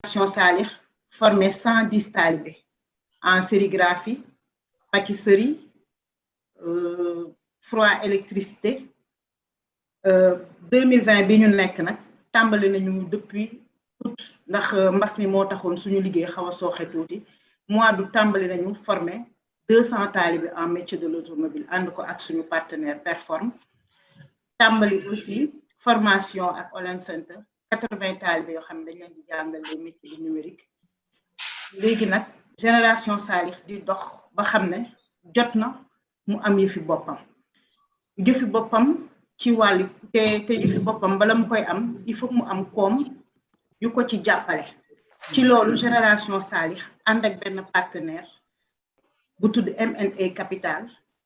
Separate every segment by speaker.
Speaker 1: Salih formé 110 talibés en sérigraphie, pâtisserie, froid électricité. 2020 bi ñu nekk nag tàmbali nañu depuis août ndax mbas mi moo taxoon suñu liggéey xaw a sooxe tuuti mois d'août tàmbali nañu formé 200 talibés en métier de l'automobile ànd ko ak suñu partenaire Perform. Tàmbali aussi formation ak Olen Center 80 talibés yoo xam ne dañ leen di jàngal les métiers du numérique. Léegi nag génération Salih di dox ba xam ne jot na mu am yëfi boppam ci wàllu te yëfi boppam bala mu koy am il faut mu am koom yu ko ci jàppale. Ci loolu génération Salih ànd ak benn partenaire bu tudd M&A Capital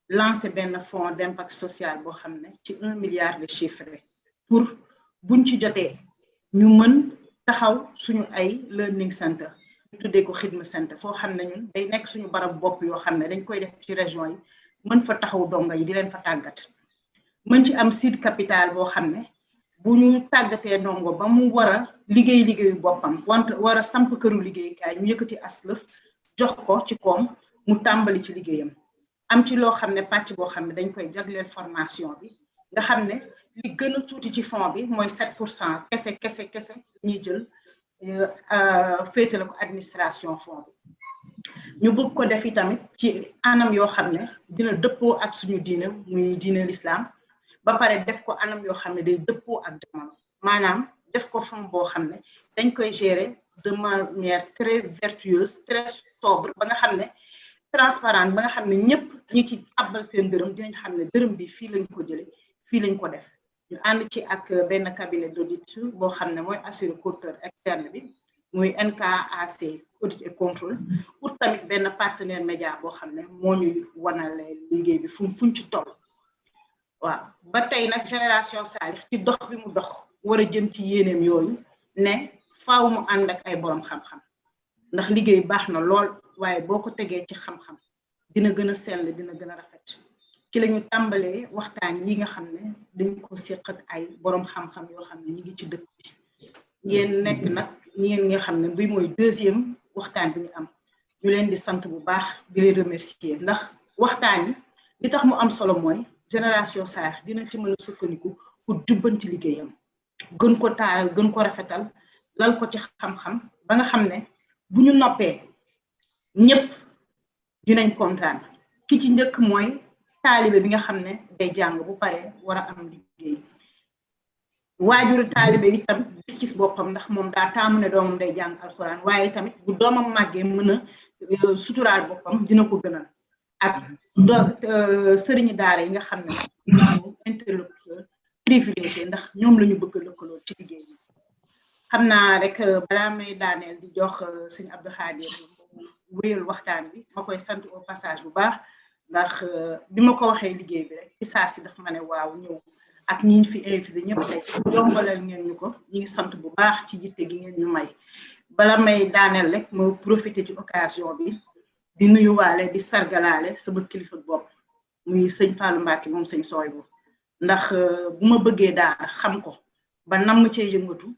Speaker 1: lancé benn fonds d'impact social boo xam ne ci 1 milliard de chiffres pour buñ ci jotee ñu mën taxaw suñu ay learning center ñu tuddee ko xidma center foo xam ne ñun day nekk suñu barab bopp yoo xam ne dañ koy def ci région yi mën fa taxaw donga yi di leen fa tàggat. mën ci am seed capital boo xam ne bu ñu tàggatee ndongo ba mu war a liggéeyu boppam wante war a samp këru liggéeykaay ñu yëkkati aslëf jox ko ci koom mu tàmbali ci liggéeyam. Am ci loo xam ne pàcc boo xam ne dañ koy jagleel formation bi nga xam ne li gën a tuuti ci fond bi mooy 7% kese ñuy jël féetale ko administration fond bi. ñu bëgg ko def tamit ci anam yoo xam ne dina dëppoo ak suñu diine muy diine l'islam ba pare def ko anam yoo xam ne day dëppoo ak jamono maanaam def ko fond boo xam ne dañ koy gérer de manière très vertueuse très sobre ba nga xam ne transparent ba nga xam ne ñëpp ñi ci tàbbal seen dërëm dinañ xam ne dërëm bi fii lañ ko jële fii lañ ko def ñu ànd ci ak benn cabinet d'audit boo xam ne mooy assurer contrôle externe bi muy NKAC audit et contrôle pour tamit benn partenaire média boo xam ne moo ñuy wanale liggéey bi fuñ ci toll. Waaw ba tey nag génération Salih ci dox bi mu dox war a jëm ci yéeneem yooyu ne faaw mu ànd ak ay borom xam-xam ndax liggéey baax na lool waaye boo ko tegee ci xam-xam dina gën a sell dina gën a rafet. Ci la ñu tàmbalee waxtaan yi nga xam ne dañ ko séq ak ay borom xam-xam yoo xam ne ñu ngi ci dëkk bi ngeen nekk nag ñeen nga xam ne bi mooy deuxième waxtaan bi ñu am ñu leen di sant bu baax di leen remercier ndax waxtaan yi li tax mu am solo mooy génération Salih dina ci mën a sukkandiku pour jubbanti liggéeyam gën ko taaral gën ko rafetal lal ko ci xam-xam ba nga xam ne bu ñu noppee ñëpp dinañ kontaan. Ki ci njëkk mooy taalibe bi nga xam ne day jàng bu pare war a am liggéey waajuru taalibe itam gis boppam ndax moom daa taamu ne doomam day jàng alxuraan waaye tamit bu doomam màggee mën a suturaal boppam dina ko gënal ak sëriñi daara yi nga xam ne suñu interlocuteur privilégié ndax ñoom la ñu bëgg a lëkkaloo ci liggéey bi. Xam naa rek balaa may daaneel di jox sëñ Abdou Khadir wéyal waxtaan bi ma koy sant au passage bu baax ndax bi ma ko waxee liggéey bi rek ci saa si daf ma ne waaw ñëw ak ñi ñu fi invité ñëpp tey yombalal ngeen ñu ko ñu ngi sant bu baax ci yitte gi ngeen ñu may. Bala may daaneel rek ma profité ci occasion bi di nuyuwaale di sargalaale sama kilifa bopp muy sëñ Fallou Mbacke moom sëñ Soybu ndax bu ma bëggee daara xam ko ba nam ma cee yëngatu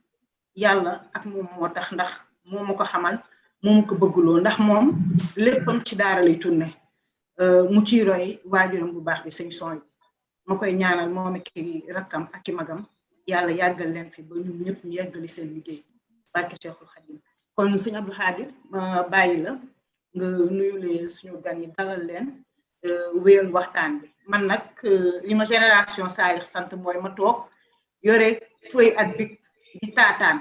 Speaker 1: yàlla ak moom moo tax ndax moo ma ko xamal moo ma ko bëgguloo ndax moom léppam ci daara lay tourné mu ciy roy waajuram bu baax bi sëñ Soybu ma koy ñaanal moom ak i rakkam ak i magam yàlla yàggal leen fi ba ñun ñëpp ñu yàggali seen liggéey barke Cheikhul Khadim. Kon sëñ Abdou Khadir ma bàyyi la nga nuyu leen suñu gan yi dalal leen wéyal waxtaan bi. Man nag li ma génération Salih sant mooy ma toog yore feuille ak bic di taataan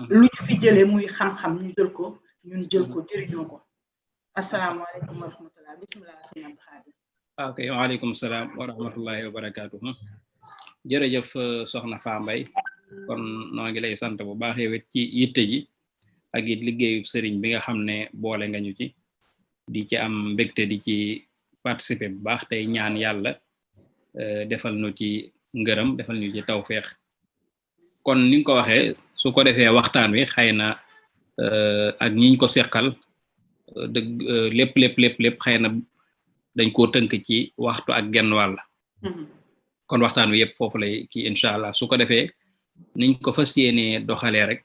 Speaker 1: lu ñu fi jëlee muy xam-xam ñu jël ko ñun jël ko jëriñoo ko. Asalaamaaleykum wa rahmatulah bisimilah sëñ Abdou Khadir.
Speaker 2: Ok, waaleykum salaam wa rahmatullahi wa barakatuh. Jërëjëf soxna Fa Mbay kon noo ngi lay sant bu baax yow it ci yitte ji ak it liggéeyu sëriñ bi nga xam ne boole nga ñu ci di ci am mbégte di ci participer bu baax tey ñaan yàlla defal nu ci ngërëm defal ñu ci tawfeex. Kon ni nga ko waxee su ko defee waxtaan wi xëy na ak ñiñ ko seqal dëgg lépp xëy na dañ koo tënk ci waxtu ak genn wàll kon waxtaan wi yëpp foofu lay kii incha allah su ko defee niñ ko fas yéenee doxalee rek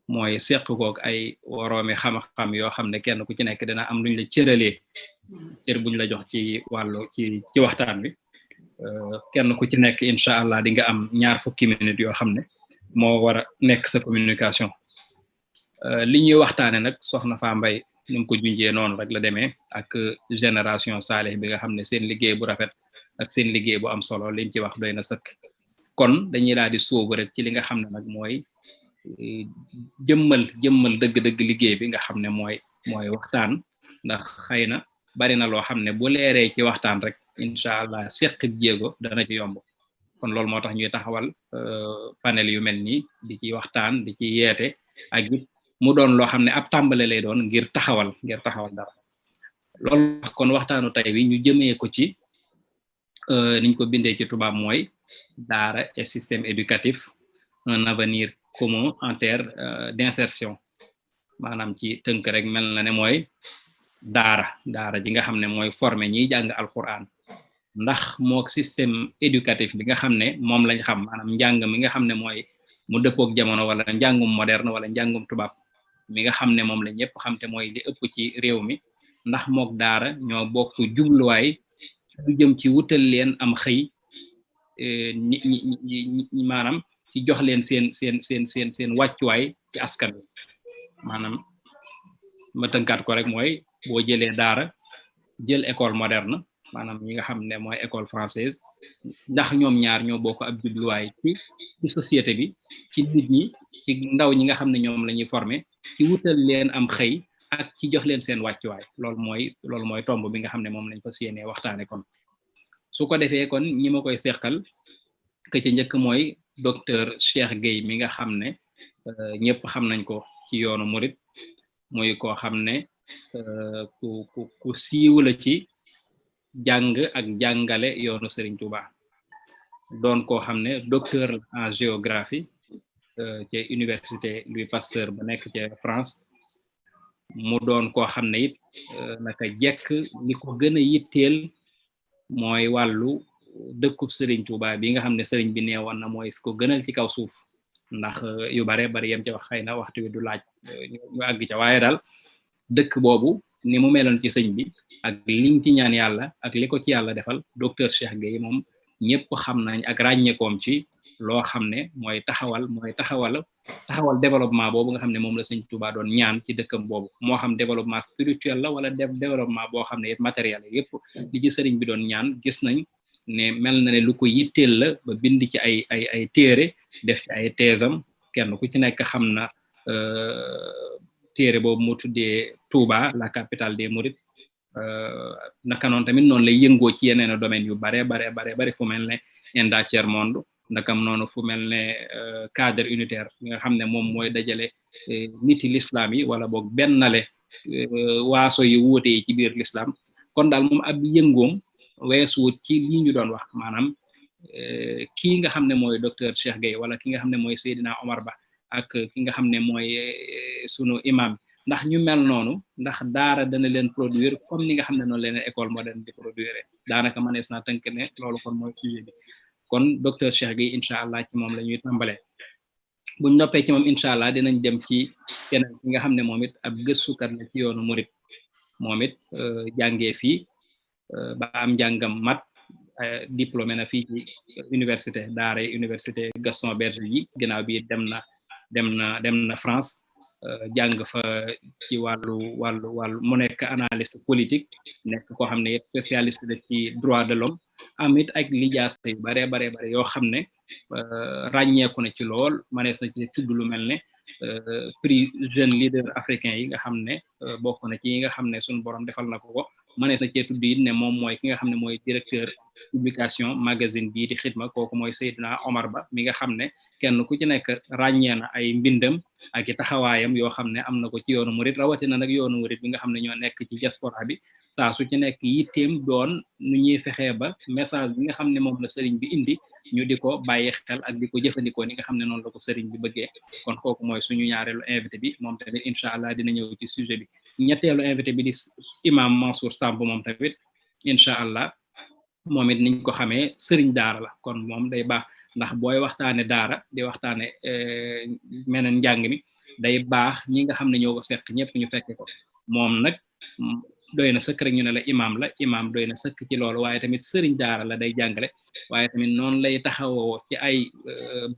Speaker 2: mooy seq kook ay woroomi xam-xam yoo xam ne kenn ku ci nekk dina am luñ la cëralee cër buñ la jox ci wàllu ci waxtaan bi kenn ku ci nekk incha allah di nga am 20 minutes yoo xam ne moo war a nekk sa communication li ñuy waxtaane nag soxna Fa Mbaye ni mu ko junjee noonu rek la demee ak génération Salih bi nga xam ne seen liggéey bu rafet ak seen liggéey bu am solo liñ ci wax doy na sëkk kon dañuy daal di sóobu rek ci li nga xam ne nag mooy jëmmal dëgg-dëgg liggéey bi nga xam ne mooy waxtaan ndax xëy na bari na loo xam ne bu leeree ci waxtaan rek incha allah seqit jéego dana ci yomb kon loolu moo tax ñuy taxawal panel yu mel nii di ci waxtaan di ci yeete ak it mu doon loo xam ne ab tàmbale lay doon ngir taxawal dara loolu kon waxtaanu tey wi ñu jëmee ko ci niñ ko bindee ci tubaab mooy daara et système éducatif un avenir commun en terre d'insertion maanaam ci tënk rek mel na ne mooy daara ji nga xam ne mooy former ñiy jàng alquran ndax mook système éducatif bi nga xam ne moom lañ xam maanaam njàng mi nga xam ne mooy mu dëppook jamono wala njàngum moderne wala njàngum tubaab mi nga xam ne moom la ñëpp xam te mooy li ëpp ci réew mi ndax mook daara ñoo bokk jubluwaay lu jëm ci wutal leen am xëy ñi maanaam ci jox leen seen wàccuwaay ci askan wi maanaam ma tënkaat ko rek mooy boo jëlee daara jël école moderne maanaam ñi nga xam ne mooy école française ndax ñoom ñaar ñoo bokk ab jubluwaay ci société bi ci nit ñi ci ndaw ñi nga xam ne ñoom la ñuy former ci wutal leen am xëy ak ci jox leen seen wàccuwaay loolu mooy tomb bi nga xam ne moom lañ fas yéenee waxtaane kon su ko defee kon ñi ma koy seqal ke ci njëkk mooy docteur Cheikh Gueye mi nga xam ne ñëpp xam nañ ko ci yoonu murit muy koo xam ne ku siiw la ci jàng ak jàngale yoonu Serigne Touba doon koo xam ne docteur en géographie ci université Louis Pasteur ba nekk ci France mu doon koo xam ne it naka jekk li ko gën a yitteel mooy wàllu dëkkub Serigne Touba bi nga xam ne Serigne bi neewoon na mooy fi ko gënal ci kaw suuf ndax yu bare bari yem ci wax xëy na waxtu wi du laaj ñu àgg ca waaye daal dëkk boobu ni mu meloon ci sëñ bi ak liñ ci ñaan yàlla ak li ko ci yàlla defal docteur Cheikh Gueye moom ñëpp xam nañ ak ràññeekoom ci loo xam ne mooy taxawal développement boobu nga xam ne moom la sëñ Touba doon ñaan ci dëkkam boobu moo xam développement spirituel la wala développement boo xam ne matériel yëpp li ci sëriñ bi doon ñaan gis nañ ne mel na ne lu ko yitteel la ba bind ci ay téere def ci ay teesam kenn ku ci nekk xam na téere boobu mu tuddee Touba la capitale des Mourides naka noonu tamit noonu lay yëngoo ci yeneen domaines yu bare fu mel ne Enda Tiers-Monde ndakam noonu fu mel ne cadre unitaire bi nga xam ne moom mooy dajale niti l'islam yi wala boog bennale waaso yu wuute yi ci biir l'islam kon daal moom ab yëngoom weesuwut ci li ñu doon wax maanaam kii nga xam ne mooy docteur Cheikh Gueye wala ki nga xam ne mooy Seydina Omar Ba ak ki nga xam ne mooy sunu imam ndax ñu mel noonu ndax daara dana leen produire comme ni nga xam ne noonu leen école moderne di produire daanaka mënees naa tënk ne loolu kon mooy sujet bi kon docteur Cheikh Gueye incha allah ci moom la ñuy tàmbalee buñ noppee ci moom incha allah dinañ dem ci keneen ki nga xam ne moom it ab gëstukat la ci yoonu murit moom it jàngee fii ba am njàngam mat diplômé na fii ci université daara université Gaston Berger yi ginnaaw bi dem na France jàng fa ci wàllu mu nekk analyste politique nekk koo xam ne spécialiste la ci droit de l'homme amit ak lijaasa yu bare yoo xam ne ràññeeku na ci lool manees na ci tudd lu mel ne prix jeune leader africain yi nga xam ne bokk na ci yi nga xam ne suñu borom defal na ko manees na cee tudd it ne moom mooy ki nga xam ne mooy directeur publication magazine bii di Xidma kooku mooy Seydina Omar Ba mi nga xam ne kenn ku ci nekk ràññee na ay mbindam ak i taxawaayam yoo xam ne am na ko ci yoonu murit rawatina nag yoonu murit bi nga xam ne ñoo nekk ci diaspora bi saa su ci nekk yitteem doon nu ñuy fexee ba message bi nga xam ne moom la sëriñ bi indi ñu di ko bàyyi xel ak di ko jëfandikoo ni nga xam ne noonu la ko sëriñ bi bëggee kon kooku mooy suñu ñaareelu invité bi moom tamit incha allah dina ñëw ci sujet bi ñetteelu invité bi di imam Mansour Samb moom tamit incha allah moom it niñ ko xamee sëriñ daara la kon moom day baax ndax booy waxtaane daara di waxtaane meneen njàng mi day baax ñi nga xam ne ñoo ko seq ñëpp ñu fekke ko moom nag doy na sëkk rek ñu ne la imam doy na sëkk ci loolu waaye tamit sëriñ daara la day jàngale waaye tamit noonu lay taxawoo ci ay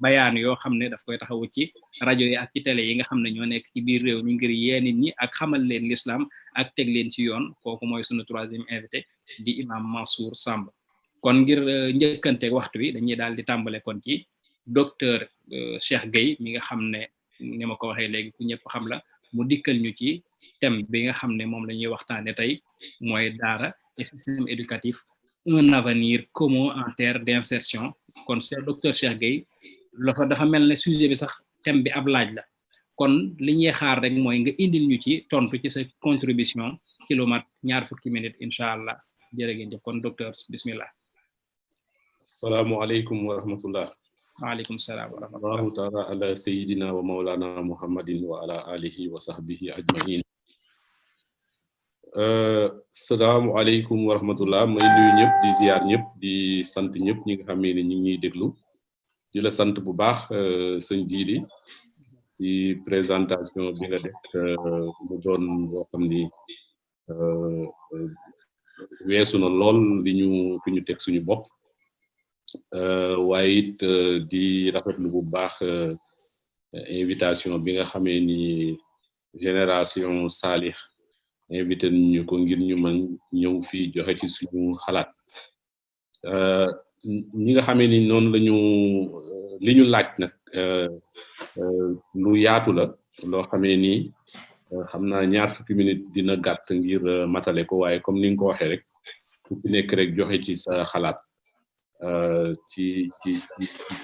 Speaker 2: bayaan yoo xam ne daf koy taxawu ci rajo yi ak ci télé yi nga xam ne ñoo nekk ci biir réew mi ngir yee nit ñi ak xamal leen l'islam ak teg leen ci yoon kooku mooy sunu troisième invité di imam Mansour Samb kon ngir njëkkanteeg waxtu wi dañuy daal di tàmbale kon ci docteur Cheikh Gueye mi nga xam ne ni ma ko waxee léegi ku ñëpp xam la mu dikkal ñu ci thème bi nga xam ne moom la ñuy waxtaane tey mooy daara et système éducatif un avenir commun en terre d'insertion kon docteur Cheikh Gueye dafa mel ne sujet bi sax thème bi ab laaj la kon li ñuy xaar rek mooy nga indil ñu ci tontu ci sa contribution ci lu mat 20 minutes incha allah jërë ngeen jëf kon docteur bismillah.
Speaker 3: Assalamualaikum warahmatullah.
Speaker 2: Waalaikumsalam warahmatullah.
Speaker 3: Allahu ta'ala ala sayyidina wa maulana Muhammadin wa ala alihi wa sahbihi ajma'in. Assalamualaikum warahmatullah. May nuyu ñëpp di ziar ñëpp di sant ñëpp ñi nga xamé ni ñi ngi déglu di la sant bu baax sëñ Jili ci présentation bi nga def mu doon boo xam ni weesu na lool li ñu fi ñu teg suñu bopp waaye it di rafetlu bu baax invitation bi nga xamee ni génération Salih invité ñu ko ngir ñu mën ñëw fii joxe ci suñu xalaat ñi nga xamee ni noonu lañu li ñu laaj nag lu yaatu la loo xamee ni xam naa 20 minutes dina gàtt ngir matale ko waaye comme ni nga ko waxee rek ku ci nekk rek joxe ci sa xalaat ci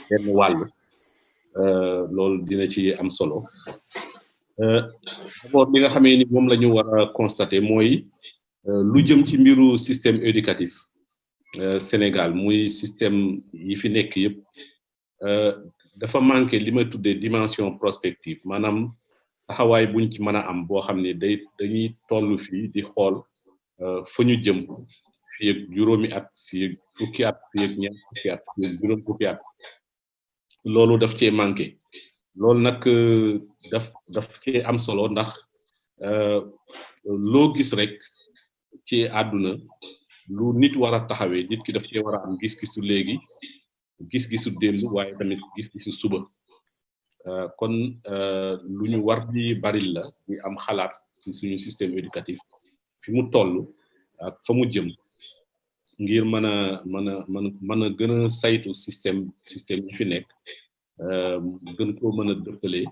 Speaker 3: benn wàll loolu dina ci am solo d'abord li nga xamee ni moom la ñu war a constater mooy lu jëm ci mbiru système éducatif Sénégal muy système yi fi nekk yëpp dafa manqué li may tuddee dimension prospective maanaam taxawaay buñ ci mën a am boo xam ne dañuy toll fii di xool fa ñu jëm fii ak juróomi at fii ak fukki at fii ak ñeent fukki at fii ak juróom fukki at loolu daf cee manqué loolu nag daf cee am solo ndax loo gis rek ci àdduna lu nit war a taxawee nit ki daf cee war a am gis-gisu léegi gis-gisu démb waaye tamit gis-gisu suba kon lu ñu war di baril la ñu am xalaat ci suñu système éducatif fi mu toll ak fa mu jëm ngir mën a gën a saytu système yi fi nekk gën koo mën a dëppale li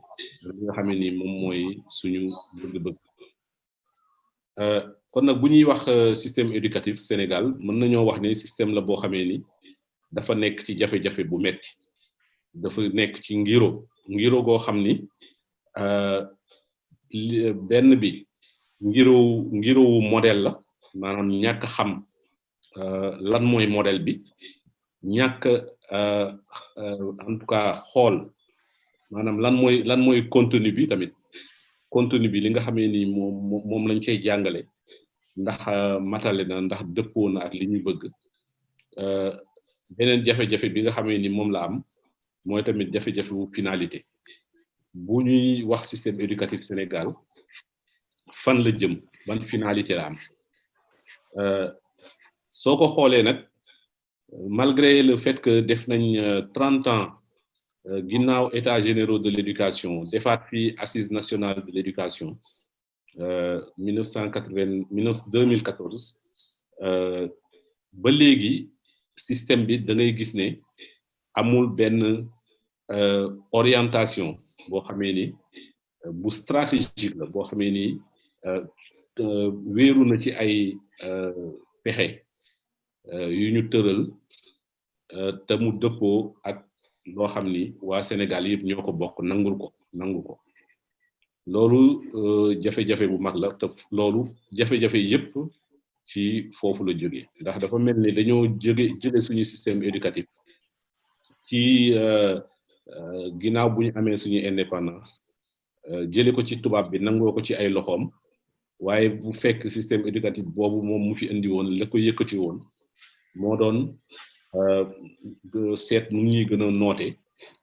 Speaker 3: nga xam ne ni moom mooy suñu bëgg-bëgg kon nag bu ñuy wax système éducatif Sénégal mën nañoo wax ne système la boo xamee ni dafa nekk ci jafe-jafe bu metti dafa nekk ci ngiro goo xam ni benn bi ngirowu modèle la maanaam ñàkk xam lan mooy modèle bi ñàkk en tout cas xool maanaam lan mooy contenu bi tamit contenu bi li nga xamee ni moom lañ cey jàngale ndax matale na ndax dëppoo na ak li ñu bëgg beneen jafe-jafe bi nga xamee ni moom la am mooy tamit jafe-jafe wu finalité bu ñuy wax système éducatif Sénégal fan la jëm ban finalité la am soo ko xoolee nag malgré le fait que def nañ 30 ans ginnaaw état généraux de l'éducation defaat fii assise nationale de l'éducation 2014 ba léegi système bi da ngay gis ne amul benn orientation boo xamee ni bu stratégique la boo xamee ni wéeru na ci ay pexe yu ñu tëral te mu dëppoo ak loo xam ni waa Sénégal yëpp ñoo ko bokk nangu ko loolu jafe-jafe bu mag la te loolu jafe-jafe yëpp ci foofu la jóge ndax dafa mel ni dañoo jële suñu système éducatif ci ginnaaw bu ñu amee suñu indépendance jële ko ci tubaab bi nangoo ko ci ay loxoom waaye bu fekk système éducatif boobu moom mu fi indi woon la ko yëkkati woon moo doon seet nu ñuy gën a noote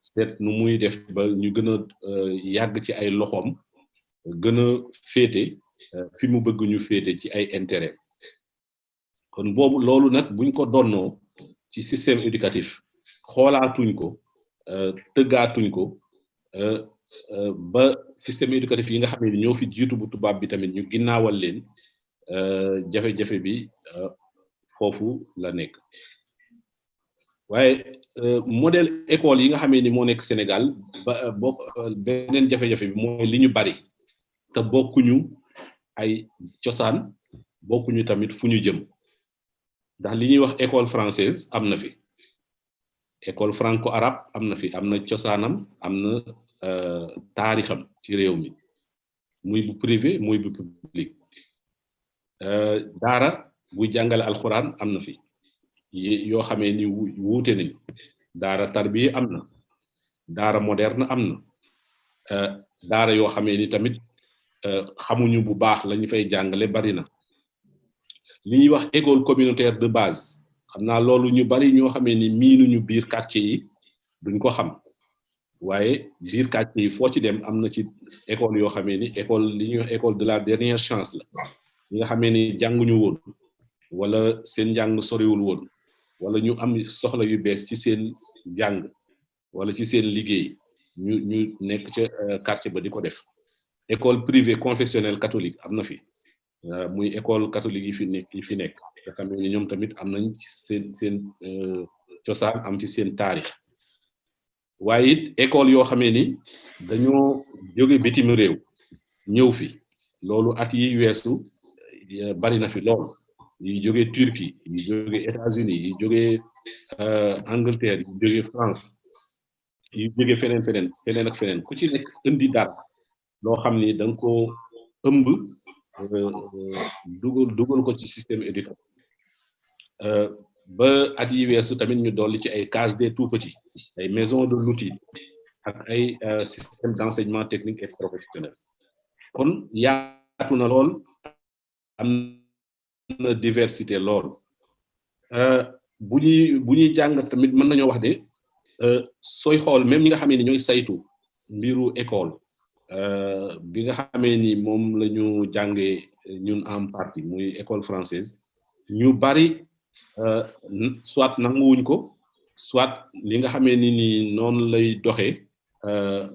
Speaker 3: seet nu muy def ba ñu gën a yàgg ci ay loxoom gën a féete fi mu bëgg ñu féete ci ay intérêt kon boobu loolu nag buñ ko donnoo ci système éducatif xoolaatuñ ko tëggaatuñ ko ba système éducatif yi nga xam ne ñoo fi jiitu bu tubaab bi tamit ñu ginnaawal leen jafe-jafe bi foofu la nekk waaye modèle école yi nga xamee ni moo nekk Sénégal ba bokk beneen jafe-jafe bi mooy li ñu bari te bokkuñu ay cosaan bokkuñu tamit fu ñu jëm ndax li ñuy wax école française am na fi école franco-arabe am na fi am na cosaanam am na taarixam ci réew mi muy bu privé muy bu public daara buy jàngale alxuraan am na fi yoo xamee ni wuute nañ daara tarbiya am na daara moderne am na daara yoo xamee ni tamit xamuñu bu baax la ñu fay jàngale bari na li ñuy wax école communautaire de base xam naa loolu ñu bari ñoo xamee ni miinuñu biir quartier yi duñ ko xam waaye biir quartier yi foo ci dem am na ci école yoo xamee ni école li ñuy wax école de la dernière chance la ñi nga xamee ni jànguñu woon wala seen njàng soriwul woon wala ñu am soxla yu bees ci seen jàng wala ci seen liggéey ñu nekk ca quartier ba di ko def école privée confessionnelle catholique am na fi muy école catholique yi fi nekk nga xam ne ñoom tamit am nañ ci seen cosaan am fi seen taarix waaye it école yoo xamee ni dañoo jóge bitim réew ñëw fi loolu at yi weesu bari na fi lool yi jóge Turquie yi jóge États-Unis yi jóge Angleterre yi jóge France yi jóge feneen ak feneen ku ci nekk indi dara loo xam ni da nga ko ëmb dugal ko ci système éducatif ba at yi weesu tamit ñu dolli ci ay cases des tout-petits ay maisons de l'outil ak ay système d'enseignement technique et professionnel kon yaatu na lool am na diversité lool bu ñuy jàng tamit mën nañoo wax de sooy xool même ñi nga xamee ni ñooy saytu mbiru école bi nga xamee ni moom la ñu jàngee ñun en partie muy école française ñu bari soit nanguwuñ ko soit li nga xamee ni noonu lay doxee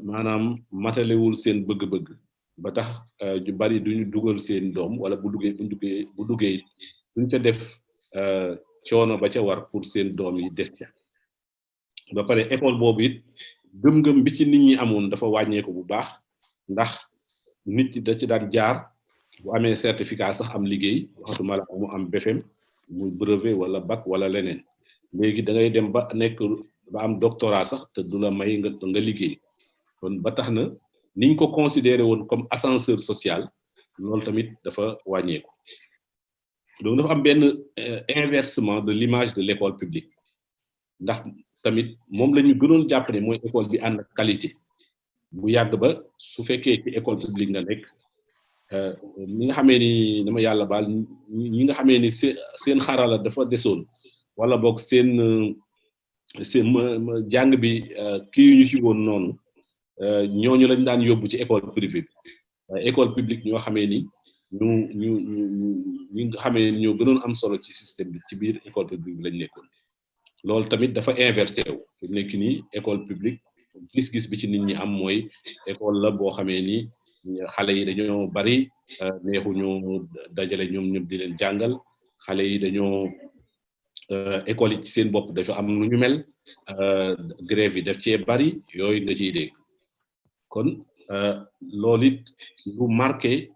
Speaker 3: maanaam matalewul seen bëgg-bëgg ba tax ñu bari duñu dugal seen doom wala bu duggee duñ ca def coono ba ca war pour seen doom yi des ca ba pare école boobu it gëm-gëm bi ci nit ñi amoon dafa wàññeeku bu baax ndax nit ñi da ci daan jaar bu amee certificat sax am liggéey waxatuma la mu am BFEM muy brevet wala bac wala leneen léegi da ngay dem ba nekk ba am doctorat sax te du la may nga liggéey kon ba tax na niñ ko considéré woon comme ascenseur social loolu tamit dafa wàññeeku donc dafa am benn inversement de l'image de l'école publique ndax tamit moom la ñu gënoon jàpp ne mooy école bi ànd ak qualité bu yàgg ba su fekkee ci école publique nga nekk ñi nga xamee ni dama yàlla baal ñi nga xamee ni seen xarala dafa desoon wala boog seen jàng bi kii yu ñu ci woon noonu ñooñu lañ daan yóbbu ci école privée bi waaye école publique ñoo xamee ni ñi nga xamee ni ñoo gënoon am solo ci système bi ci biir école publique bi lañ nekkoon loolu tamit dafa inversé wu fi nekk nii école publique gis-gis bi ci nit ñi am mooy école la boo xamee ni xale yi dañoo bari neexuñu dajale ñoom ñëpp di leen jàngal xale yi dañoo école yi ci seen bopp dafa am lu ñu mel grève yi daf cee bari yooyu nga ciy dégg kon loolu it lu marqué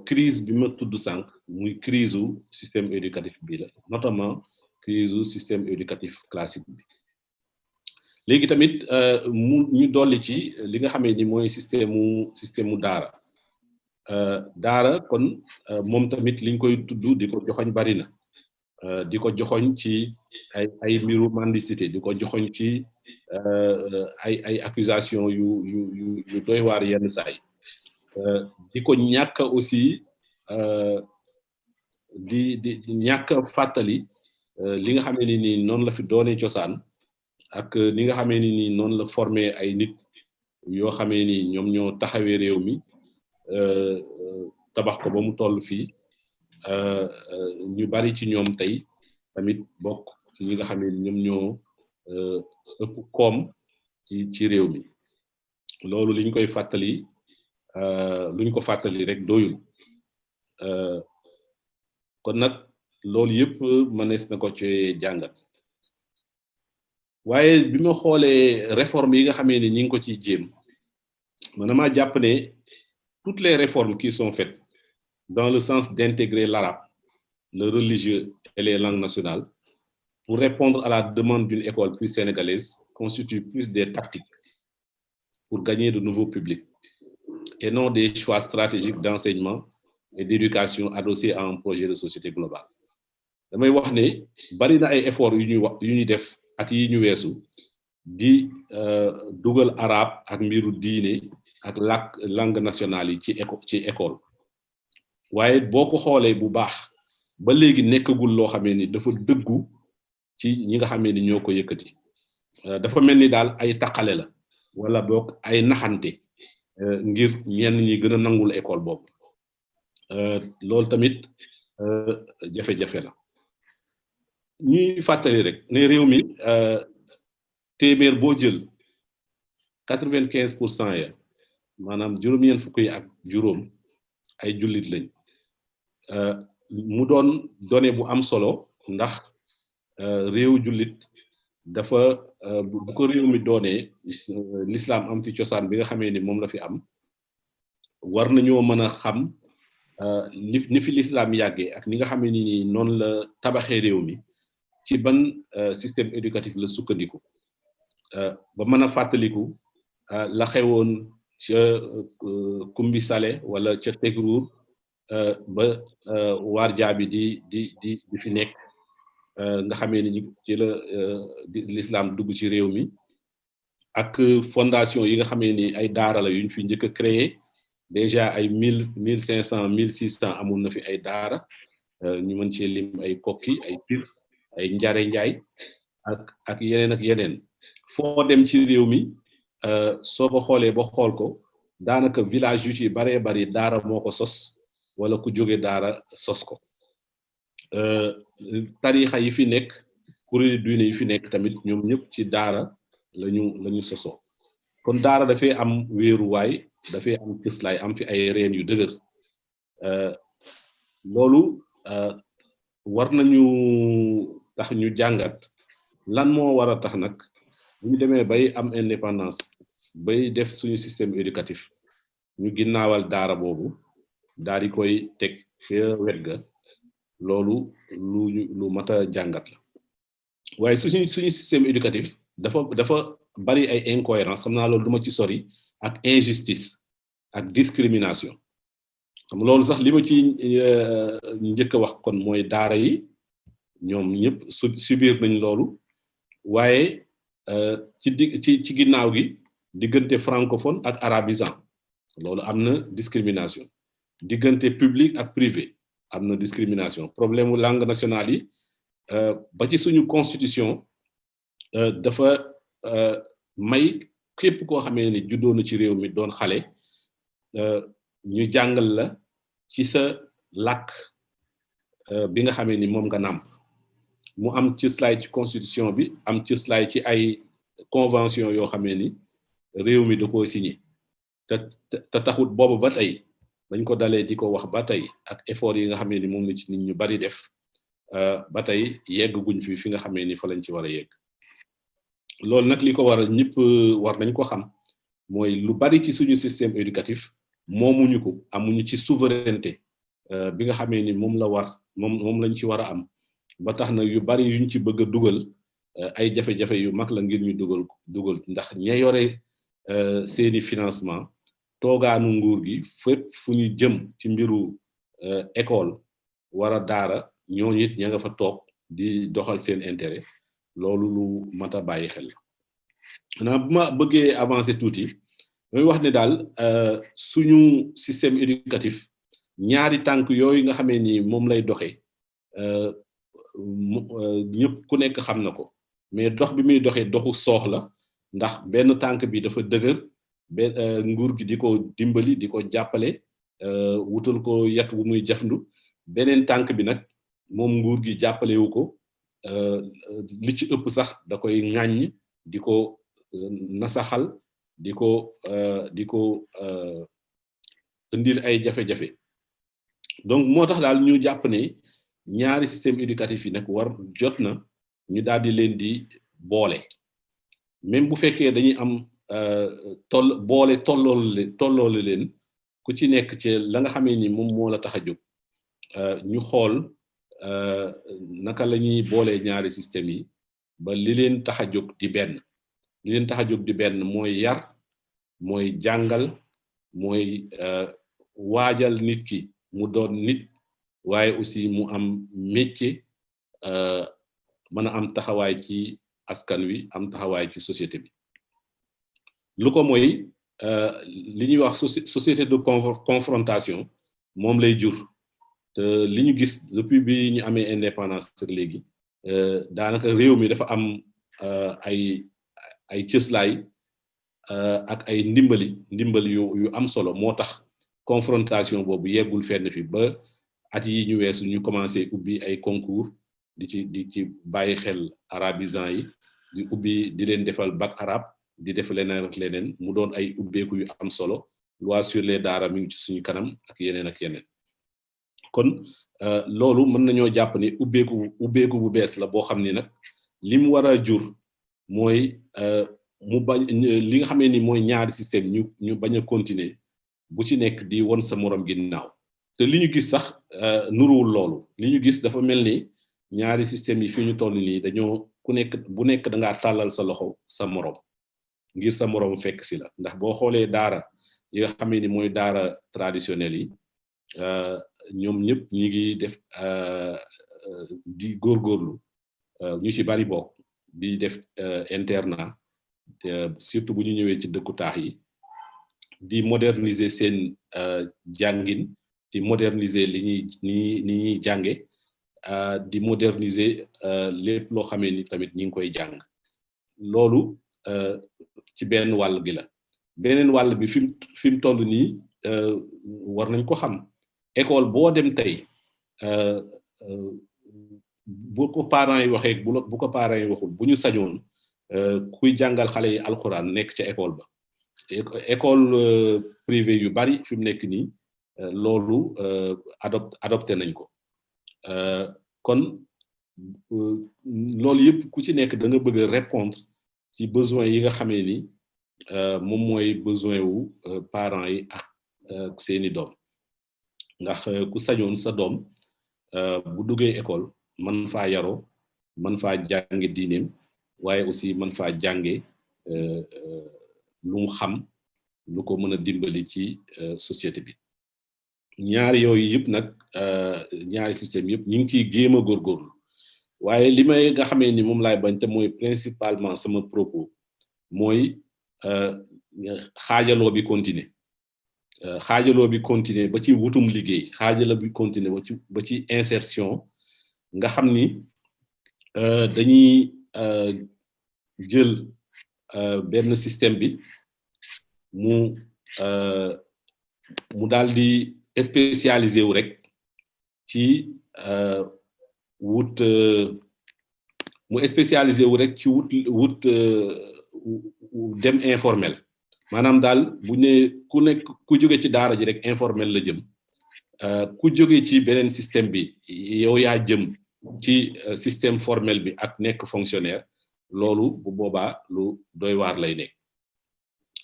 Speaker 3: crise bi ma tudd sànq muy crise u système éducatif bi la notamment crise u système éducatif classique bi léegi tamit ñu dolli ci li nga xamee ni mooy système mu daara daara kon moom tamit liñ koy tudd di ko joxoñ bari na di ko joxoñ ci ay mbiru mendicité di ko joxoñ ci ay accusation yu doy waar yenn saay di ko ñàkk aussi di ñàkk fàttali li nga xamee ni noonu la fi doone cosaan ak ni nga xamee ni noonu la formé ay nit yoo xamee ni ñoom ñoo taxawee réew mi tabax ko ba mu toll fii ñu bari ci ñoom tey tamit bokk ci ñi nga xamee ni ñoom ñoo ëpp koom ci réew mi loolu liñ koy fàttali luñ ko fàttali rek doyul kon nag loolu yëpp mënees na ko ci jàngat waaye bi ma xoolee réforme yi nga xamee ni ñi ngi ko ciy jéem man dama jàpp ne toutes les réformes qui sont faites dans le sens d'intégrer l'arabe, le religieux et les langues nationales pour répondre à la demande d'une école plus sénégalaise constituent plus des tactiques pour gagner de nouveaux publics et non des choix stratégiques d'enseignement et d'éducation adossés à un projet de société globale. damay wax ne bari na ay efforts yu ñuy def at yi ñu weesu di dugal arabe ak mbiru diine ak langue nationale yi ci école waaye boo ko xoolee bu baax ba léegi nekkagul loo xamee ni dafa dëggu ci ñi nga xamee ni ñoo ko yëkkati dafa mel ni daal ay taqale la wala boog ay naxante ngir ñenn ñi gën a nangul école boobu loolu tamit jafe-jafe la ñuy fàttali rek ne réew mi téeméer boo jël 95% ya maanaam juróom-ñeent fukk yi ak juróom ay jullit lañ mu doon donné bu am solo ndax réew jullit dafa bu ko réew mi doonee l'islam am fi cosaan bi nga xamee ni moom la fi am war nañoo mën a xam ni fi l'islam yàggee ak ni nga xamee ni noonu la tabaxee réew mi ci ban système éducatif la sukkandiku ba mën a fàttaliku la xewoon ca Kumbi Sale wala ca Tegrour ba waar jaabi di fi nekk nga xamee ni ci la l'islam dugg ci réew mi ak fondation yi nga xamee ni ay daara la yuñ fi njëkk a créé déjà ay 1500 1600 amoon na fi ay daara ñu mën cee lim ay Kokki ay Pire ay Njare Njaay ak yeneen ak yeneen foo dem ci réew mi soo ko xoolee ba xool ko daanaka village yu ci baree bari daara moo ko sos wala ku jóge daara sos ko tarixa yi fi nekk kuréeli diine yi fi nekk tamit ñoom ñëpp ci daara lañu sosoo kon daara dafay am wéeruwaay dafay am cëslaay am fi ay reen yu dëgër loolu war nañu tax ñu jàngat lan moo war a tax nag bu ñu demee bay am indépendance bay def suñu système éducatif ñu ginnaawal daara boobu daal di koy teg ca wet ga loolu lu mat a jàngat la waaye suñu système éducatif dafa bari ay incohérence xam naa loolu duma ci sori ak injustice ak discrimination xam loolu sax li ma ci njëkk a wax kon mooy daara yi ñoom ñëpp subir nañ loolu waaye ci ginnaaw gi diggante francophone ak arabisant loolu am na discrimination diggante public ak privé am na discrimination problème langue nationale yi ba ci suñu constitution dafa may képp koo xamee ni juddoo na ci réew mi doon xale ñu jàngal la ci sa làkk bi nga xamee ni moom nga nàmp mu am cëslaay ci constitution bi am cëslaay ci ay convention yoo xamee ni réew mi da koo signé te taxut boobu ba tey dañ ko dalee di ko wax ba tey ak effort yi nga xamee ni moom la ci nit ñu bari def ba tey yegg guñ fi nga xamee ni fa lañ ci war a yegg loolu nag li ko war a ñëpp war nañ ko xam mooy lu bari ci suñu système éducatif moomuñu ko amuñu ci souveraineté bi nga xamee ni moom la war moom lañ ci war a am ba tax na yu bari yuñ ci bëgg a dugal ay jafe-jafe yu mag la ngir ñu dugal ndax ña yore seeni financement toogaanu nguur gi fépp fu ñu jëm ci mbiru école war a daara ñooñu it ña nga fa toog di doxal seen intérêt loolu lu mat a bàyyi xel na bu ma bëggee avancer tuuti mooy wax ne daal suñu système éducatif ñaari tànk yooyu nga xamee ni moom lay doxee ñëpp ku nekk xam na ko mais dox bi muy doxee doxu soox la ndax benn tànk bi dafa dëgër nguur gi di ko dimbali di ko jàppale wutal ko yat wu muy jafandu beneen tànk bi nag moom nguur gi jàppalewu ko li ci ëpp sax da koy ŋàññ di ko nasaxal di ko indil ay jafe-jafe donc moo tax daal ñu jàpp ne ñaari système éducatif yi nag jot na ñu daal di leen di boole même bu fekkee dañuy am tolloole leen ku ci nekk ci la nga xamee ni moom moo la tax a jóg ñu xool naka la ñuy boolee ñaari système yi ba li leen tax a jóg di benn li leen tax a jóg di benn mooy yar mooy jàngal mooy waajal nit ki mu doon nit waaye aussi mu am métier mën a am taxawaay ci askan wi am taxawaay ci société bi lu ko mooy li ñuy wax société de confrontation moom lay jur te li ñu gis depuis bi ñu amee indépendance léegi daanaka réew mi dafa am ay cëslaay ak ay ndimbali yu am solo moo tax confrontation boobu yeggul fenn fi ba at yi ñu weesu ñu commencé ubbi ay concours di ci bàyyi xel arabisants yi di ubbi di leen defal bac arabe di def leneen ak leneen mu doon ay ubbeeku yu am solo loi sur les daara mi ngi ci suñu kanam ak yeneen kon loolu mën nañoo jàpp ni ubbeeku bu bees la boo xam ni nag li mu war a jur mooy mu bañ li nga xamee ni mooy ñaari système ñu bañ a continuer bu ci nekk di won sa morom ginnaaw te li ñu gis sax nuruwul loolu li ñu gis dafa mel ni ñaari système yi fi ñu toll nii dañoo bu nekk da ngaa tàllal sa loxo sa morom ngir sa morom fekk si la ndax boo xoolee daara yi nga xamee ni mooy daara traditionnel yi ñoom ñëpp ñi ngi def di góorgóorlu ñu ci bari bokk di def internat surtout bu ñu ñëwee ci dëkku taax yi di moderniser seen jàngin di moderniser li ñuy jànge di moderniser lépp loo xamee ni tamit ñi ngi koy jàng loolu ci benn wàll gi la beneen wàll bi fi mu toll nii war nañ ko xam école boo dem tey bu ko parents yi waxee bu ko parents yi waxul bu ñu sañoon kuy jàngal xale yi alxuraan nekk ca école ba école privée yu bari fi mu nekk nii loolu adopté nañ ko kon loolu yëpp ku ci nekk da nga bëgg a répondre ci besoin yi nga xamee ni moom mooy besoin wu parents yi ak seeni doom ndax ku sañoon sa doom bu duggee école man faa yaroo man faa jànge diineem waaye aussi man faa jànge lu mu xam lu ko mën a dimbali ci société bi ñaari yooyu yëpp nag ñaari système yëpp ñu ngi ciy jéem a góorgóorlu waaye li may nga xamee ni moom laay bañ te mooy principalement sama propos mooy xaajaloo bi continuer ba ci wutum liggéey xaajaloo bi continuer ba ci insertion nga xam ni dañuy jël benn système bi mu daal di spécialisé wu rek ci mu spécialisé wu rek ci wut dem informel maanaam daal bu ne ku jóge ci daara ji rek informel la jëm ku jóge ci beneen système bi yow yaa jëm ci système formel bi ak nekk fonctionnaire loolu bu boobaa lu doy waar lay nekk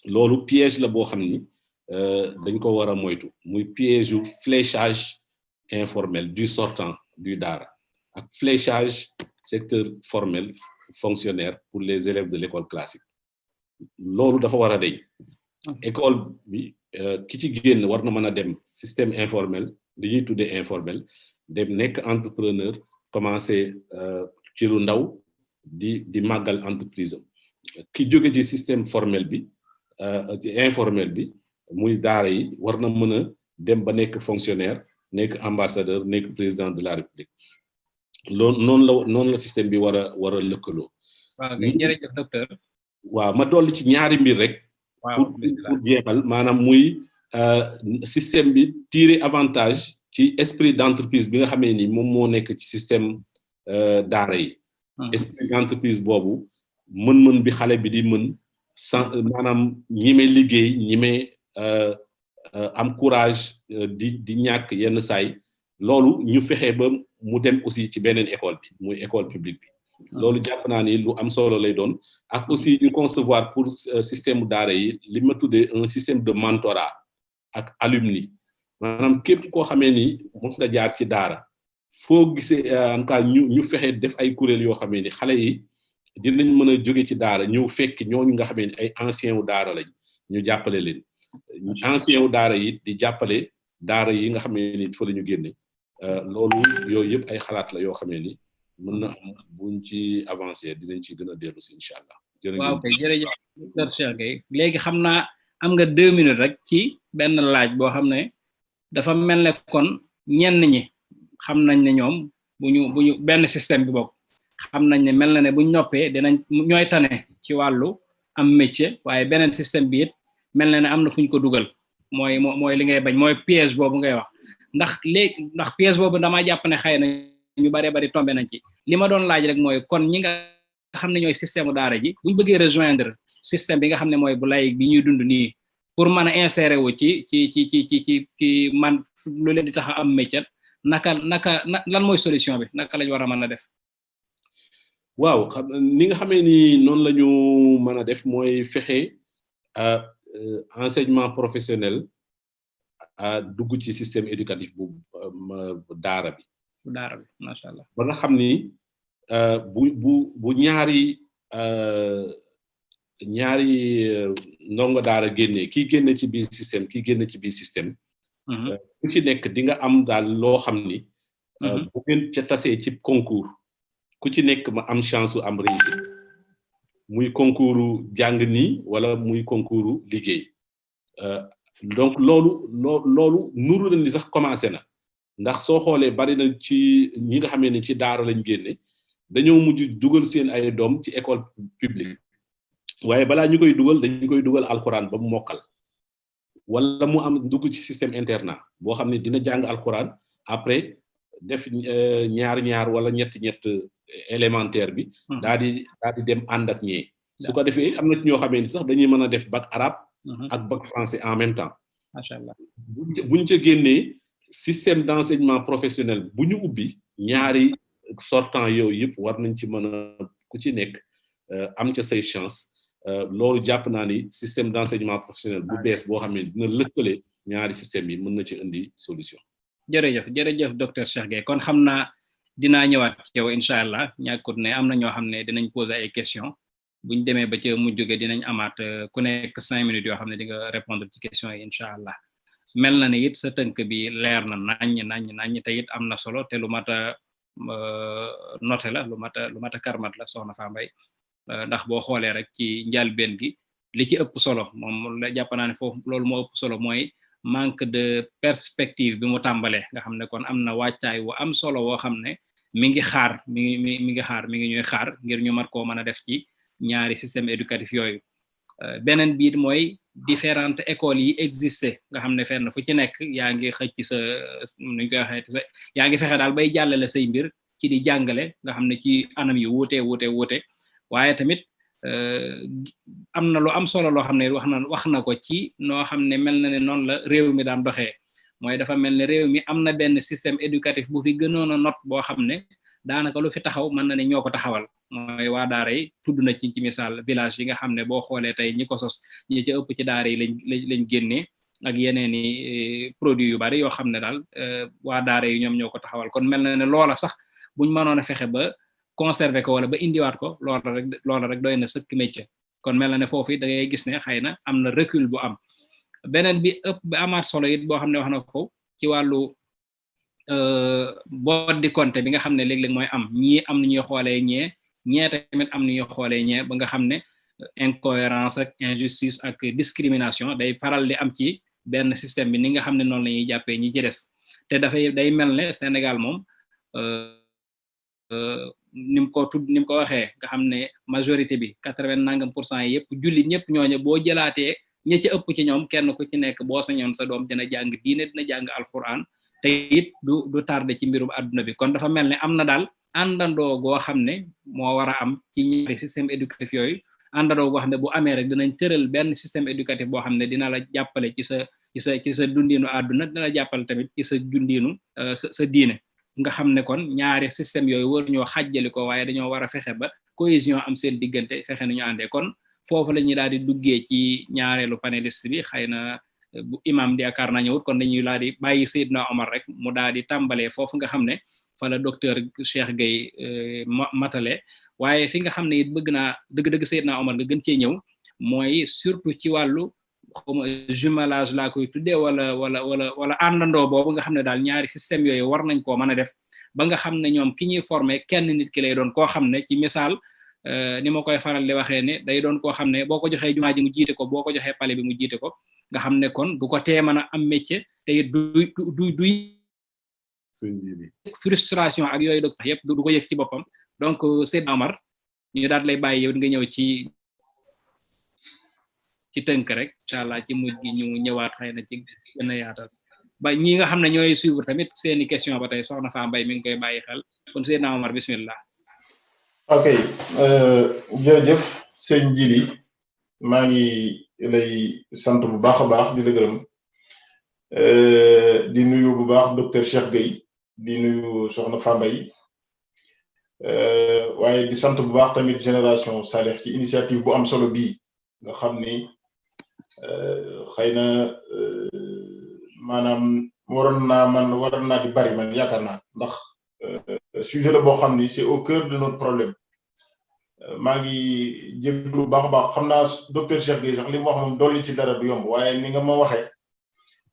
Speaker 3: loolu piège la boo xam ni dañ ko war a moytu muy piège u fléchage informel du sortant du daara ak fléchage secteur formel fonctionnaire pour les élèves de l'école classique loolu dafa war a deñ école bi ki ci génn war na mën a dem système informel li ñuy tuddee informel dem nekk entrepreneur commencé ci lu ndaw di màggal entreprise am ki jóge ci système formel bi ci informel bi muy daara yi war na mën a dem ba nekk fonctionnaire nekk ambassadeur nekk président de la république loolu noonu la système bi war a lëkkaloo
Speaker 2: waaw kay jërëjëf docteur.
Speaker 3: waaw ma dolli ci ñaari mbir rek.
Speaker 2: waaw
Speaker 3: pour jeexal maanaam muy système bi tirer avantage ci esprit d'entreprise bi nga xamee ni moom moo nekk ci système daara yi. esprit d'entreprise boobu mën-mën bi xale bi di mën sans maanaam ñime liggéey ñime am courage di ñàkk yenn saay loolu ñu fexe ba mu dem aussi ci beneen école bi muy école publique bi. loolu jàpp naa ni lu am solo lay doon ak aussi ñu concevoir pour système daara yi li ma tuddee un système de mentorat ak alumni maanaam képp koo xamee ni mos nga jaar ci daara foo gisee en tout cas ñu fexe def ay kuréel yoo xamee ni xale yi dinañ mën a jóge ci daara ñëw fekk ñooñu nga xamee ni ay ancien wu daara lañ ñu jàppale leen ancien wu daara yi di jàppale daara yi nga xamee ni fa la ñu génne loolu yooyu yëpp ay xalaat la yoo xamee ni mën na am buñ ci avancé dinañ ci gën a dellu si incha allah.
Speaker 2: waaw kay jërëjëf docteur Cheikh Gueye léegi xam naa am nga 2 minutes rek ci benn laaj boo xam ne dafa mel ne kon ñenn ñi xam nañ ne ñoom bu ñu benn système bi bokk xam nañ ne mel na ne buñ noppee dinañ ñooy tane ci wàllu am métier waaye beneen système bi it mel na ne am na fu ñu ko dugal mooy li ngay bañ mooy piège boobu ngay wax ndax piège boobu damaa jàpp ne xëy na ñu bari tombé nañ ci li ma doon laaj rek mooy kon ñi nga xam ne ñooy système daara ji buñ bëggee rejoindre système bi nga xam ne mooy bu laïque bi ñuy dund nii pour mën a insérer wu ci man lu leen di tax a am métier lan mooy solution bi naka lañ war a mën a def.
Speaker 3: waaw ni nga xamee ni noonu la ñu mën a def mooy fexe enseignement professionnel dugg ci système éducatif bu daara bi. Macha allah ba nga xam ni bu ñaari ndongo daara génne kii génne ci biir système kii génne ci biir système. ku ci nekk di nga am daal loo xam ni. bu ngeen ca tasee ci concours ku ci nekk ma am chance su am réussite muy concours jàng nii wala muy concours liggéey donc loolu nuru na ni sax commencé na. ndax soo xoolee bari na ci ñi nga xamee ne ci daara lañ génne dañoo mujj dugal seen ay doom ci école publique waaye balaa ñu koy dugal dañu koy dugal alxuraan ba mu mokkal wala mu am dugg ci système internat boo xam ne dina jàng alxuraan après def ñaar wala ñett élémentaire bi daal di dem ànd ak ñee su ko defee am na ci ñoo xamee ni sax dañuy mën a def bac arabe ak bac français en même temps. Macha allah buñ ca génnee système d'enseignement professionnel bu ñu ubbi ñaari sortant yooyu yëpp war nañ ci mën a ku ci nekk am ca say chance loolu jàpp naa ni système d'enseignement professionnel bu bees boo xam ne dina lëkkale ñaari système yi mën na ci indi solution.
Speaker 2: jërëjëf docteur Cheikh Gueye kon xam naa dinaa ñëwaat ci yow incha allah ñàkkut ne am na ñoo xam ne dinañ poser ay questions buñ demee ba ca mujj ga dinañ amaat ku nekk 5 minutes yoo xam ne di nga répondre ci questions yi incha allah. mel na ne it sa tënk bi leer na naññ te it am na solo te lu mat a noté la lu mat a karmat la soxna Fambaye ndax boo xoolee rek ci njëlbéen gi li ci ëpp solo moom la jàpp naa ne foofu loolu moo ëpp solo mooy manque de perspective bi mu tàmbalee nga xam ne kon am na wàccaay wu am solo woo xam ne mi ngi ñuy xaar ngir ñu mat koo mën a def ci ñaari système éducatif yooyu beneen biit mooy différentes écoles yi existé nga xam ne fenn fu ci nekk yaa ngi xëcc sa nuñ koy waxee yaa ngi fexe daal bay jàllale say mbir ci di jàngale nga xam ne ci anam yu wuute waaye tamit am na lu am solo loo xam ne wax na ko ci noo xam ne mel na ne noonu la réew mi daan doxee mooy dafa mel ne réew mi am na benn système éducatif bu fi gënoon a not boo xam ne daanaka lu fi taxaw mën na ne ñoo ko taxawal mooy waa daara yi tudd na ci misaal village yi nga xam ne boo xoolee tey ñi ko sos ñi ci ëpp ci daara yi lañ génnee ak yeneen i produits yu bari yoo xam ne daal waa daara yi ñoom ñoo ko taxawal kon mel na ne loola sax buñ mënoon a fexe ba conserver ko wala ba indiwaat ko loola rek doy na sëkk métier kon mel na ne foofu it da ngay gis ne xëy na am na recul bu am beneen bi amaat solo it boo xam ne wax na ko ci wàllu boot di compter bi nga xam ne léeg-léeg mooy am ñii am na ñuy xoolee ñee tamit am na ñuy xoolee ñee ba nga xam ne incohérence ak injustice ak discrimination day faral di am ci benn système bi ni nga xam ne noonu la ñuy jàppee ñi ci des te day mel ne Sénégal moom ni mu ko waxee nga xam ne majorité bi 80 nangam % yëpp jullit ñëpp ñooñu boo jëlaatee ñi ci ëpp ci ñoom kenn ku ci nekk boo sañoon sa doom dina jàng diine dina jàng alquran te it du tardé ci mbirum adduna bi kon dafa mel ne am na daal àndandoo goo xam ne moo war a am ci ñaari système éducatif yooyu àndandoo goo xam ne bu amee rek dinañ tëral benn système éducatif boo xam ne dina la jàppale ci sa dundinu àdduna dina la jàppale tamit ci sa dundinu sa diine nga xam ne kon ñaari système yooyu war ñoo xàjjali ko waaye dañoo war a fexe ba cohésion am seen diggante fexe nañu àndee kon foofu la ñuy daal di duggee ci ñaareelu panéliste bi xëy na bu imam di yaakaar naa ñëwut kon dañuy daal di bàyyi Seydina Omar rek mu daal di tàmbalee foofu nga xam ne fa la docteur Cheikh Gueye matale waaye fi nga xam ne it bëgg naa dëgg-dëgg Seydina Omar nga gën cee ñëw mooy surtout ci wàllu xawma jumelage laa koy tuddee wala àndandoo boobu nga xam ne daal ñaari système yooyu war nañ koo mën a def ba nga xam ne ñoom ki ñuy formé kenn nit ki lay doon koo xam ne ci misaal ni ma koy faral di waxee ne day doon koo xam ne boo ko joxee jumaa ji mu jiite ko boo ko joxee palais bi mu jiite ko nga xam ne kon du ko tee mën a am métier te it du frustration ak yooyu dog yëpp du ko yëg ci boppam donc Seydina Omar ñu daal lay bàyyi yow nga ñëw ci tënk rek incha allah ci mujj gi ñu ñëwaat xëy na ci gën a yaatal ba ñi nga xam ne ñooy suivre tamit seeni question ba tey soxna Fa Mbay mi ngi koy bàyyi xel kon Seydina Omar bismillah.
Speaker 4: ok jërëjëf sëñ Jili maa ngi lay sant bu baax a baax di la gërëm di nuyu bu baax docteur Cheikh Gueye di nuyu soxna Fa Mbay waaye di sant bu baax tamit génération Salih ci initiative bu am solo bii nga xam ni xëy na maanaam waroon naa di bari man yaakaar naa ndax sujet la boo xam ni c'est au cœur de notre problème maa ngi jéglu baax a baax xam naa docteur Cheikh Gueye sax li mu wax moom dolli ci dara du yomb waaye ni nga ma waxee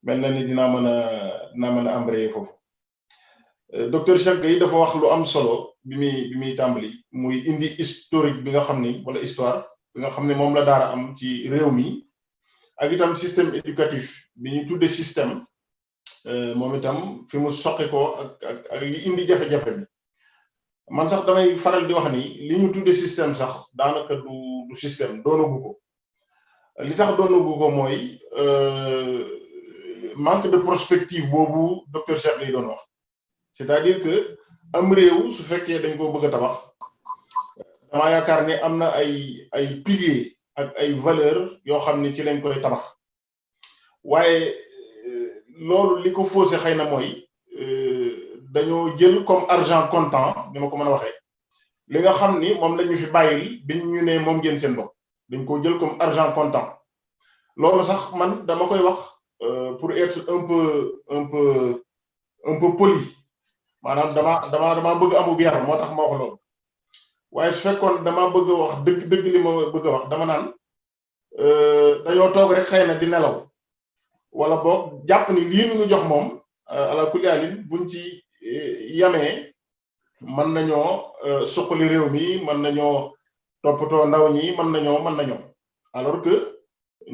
Speaker 4: mel na ni dinaa mën a embrayer foofu docteur Cheikh Gueye dafa wax lu am solo bi muy tàmbali muy indi historique bi nga xam ni wala histoire bi nga xam ne moom la daara am ci réew mi ak itam système éducatif bi ñu tudde système moom itam fi mu soqi ko ak li indi jafe-jafe bi man sax damay faral di wax ni li ñu tudde système sax daanaka du système doonagu ko li tax doonagu ko mooy manque de prospective boobu docteur Cheikh lay doon wax c'est-à-dire que am réew su fekkee dañ ko bëgg a tabax dama yaakaar ne am na ay piliers ak ay valeurs yoo xam ne ci lañ koy tabax waaye loolu li ko faussé xëy na mooy dañoo jël comme argent comptant ni ma ko mën a waxee li nga xam ni moom la ñu fi bàyyil biñ ñu ne moom ngeen seen bopp dañ ko jël comme argent comptant loolu sax man dama koy wax pour être un peu poli maanaam dama bëgg amu yar moo tax ma wax loolu waaye su fekkoon dama bëgg a wax dëgg li ma bëgg a wax dama naan dañoo toog rek xëy na di nelaw wala boog jàpp ni lii ñu jox moom ala kulli alin buñ ci yamee mën nañoo suqali réew mi mën nañoo toppatoo ndaw ñi mën nañoo alors que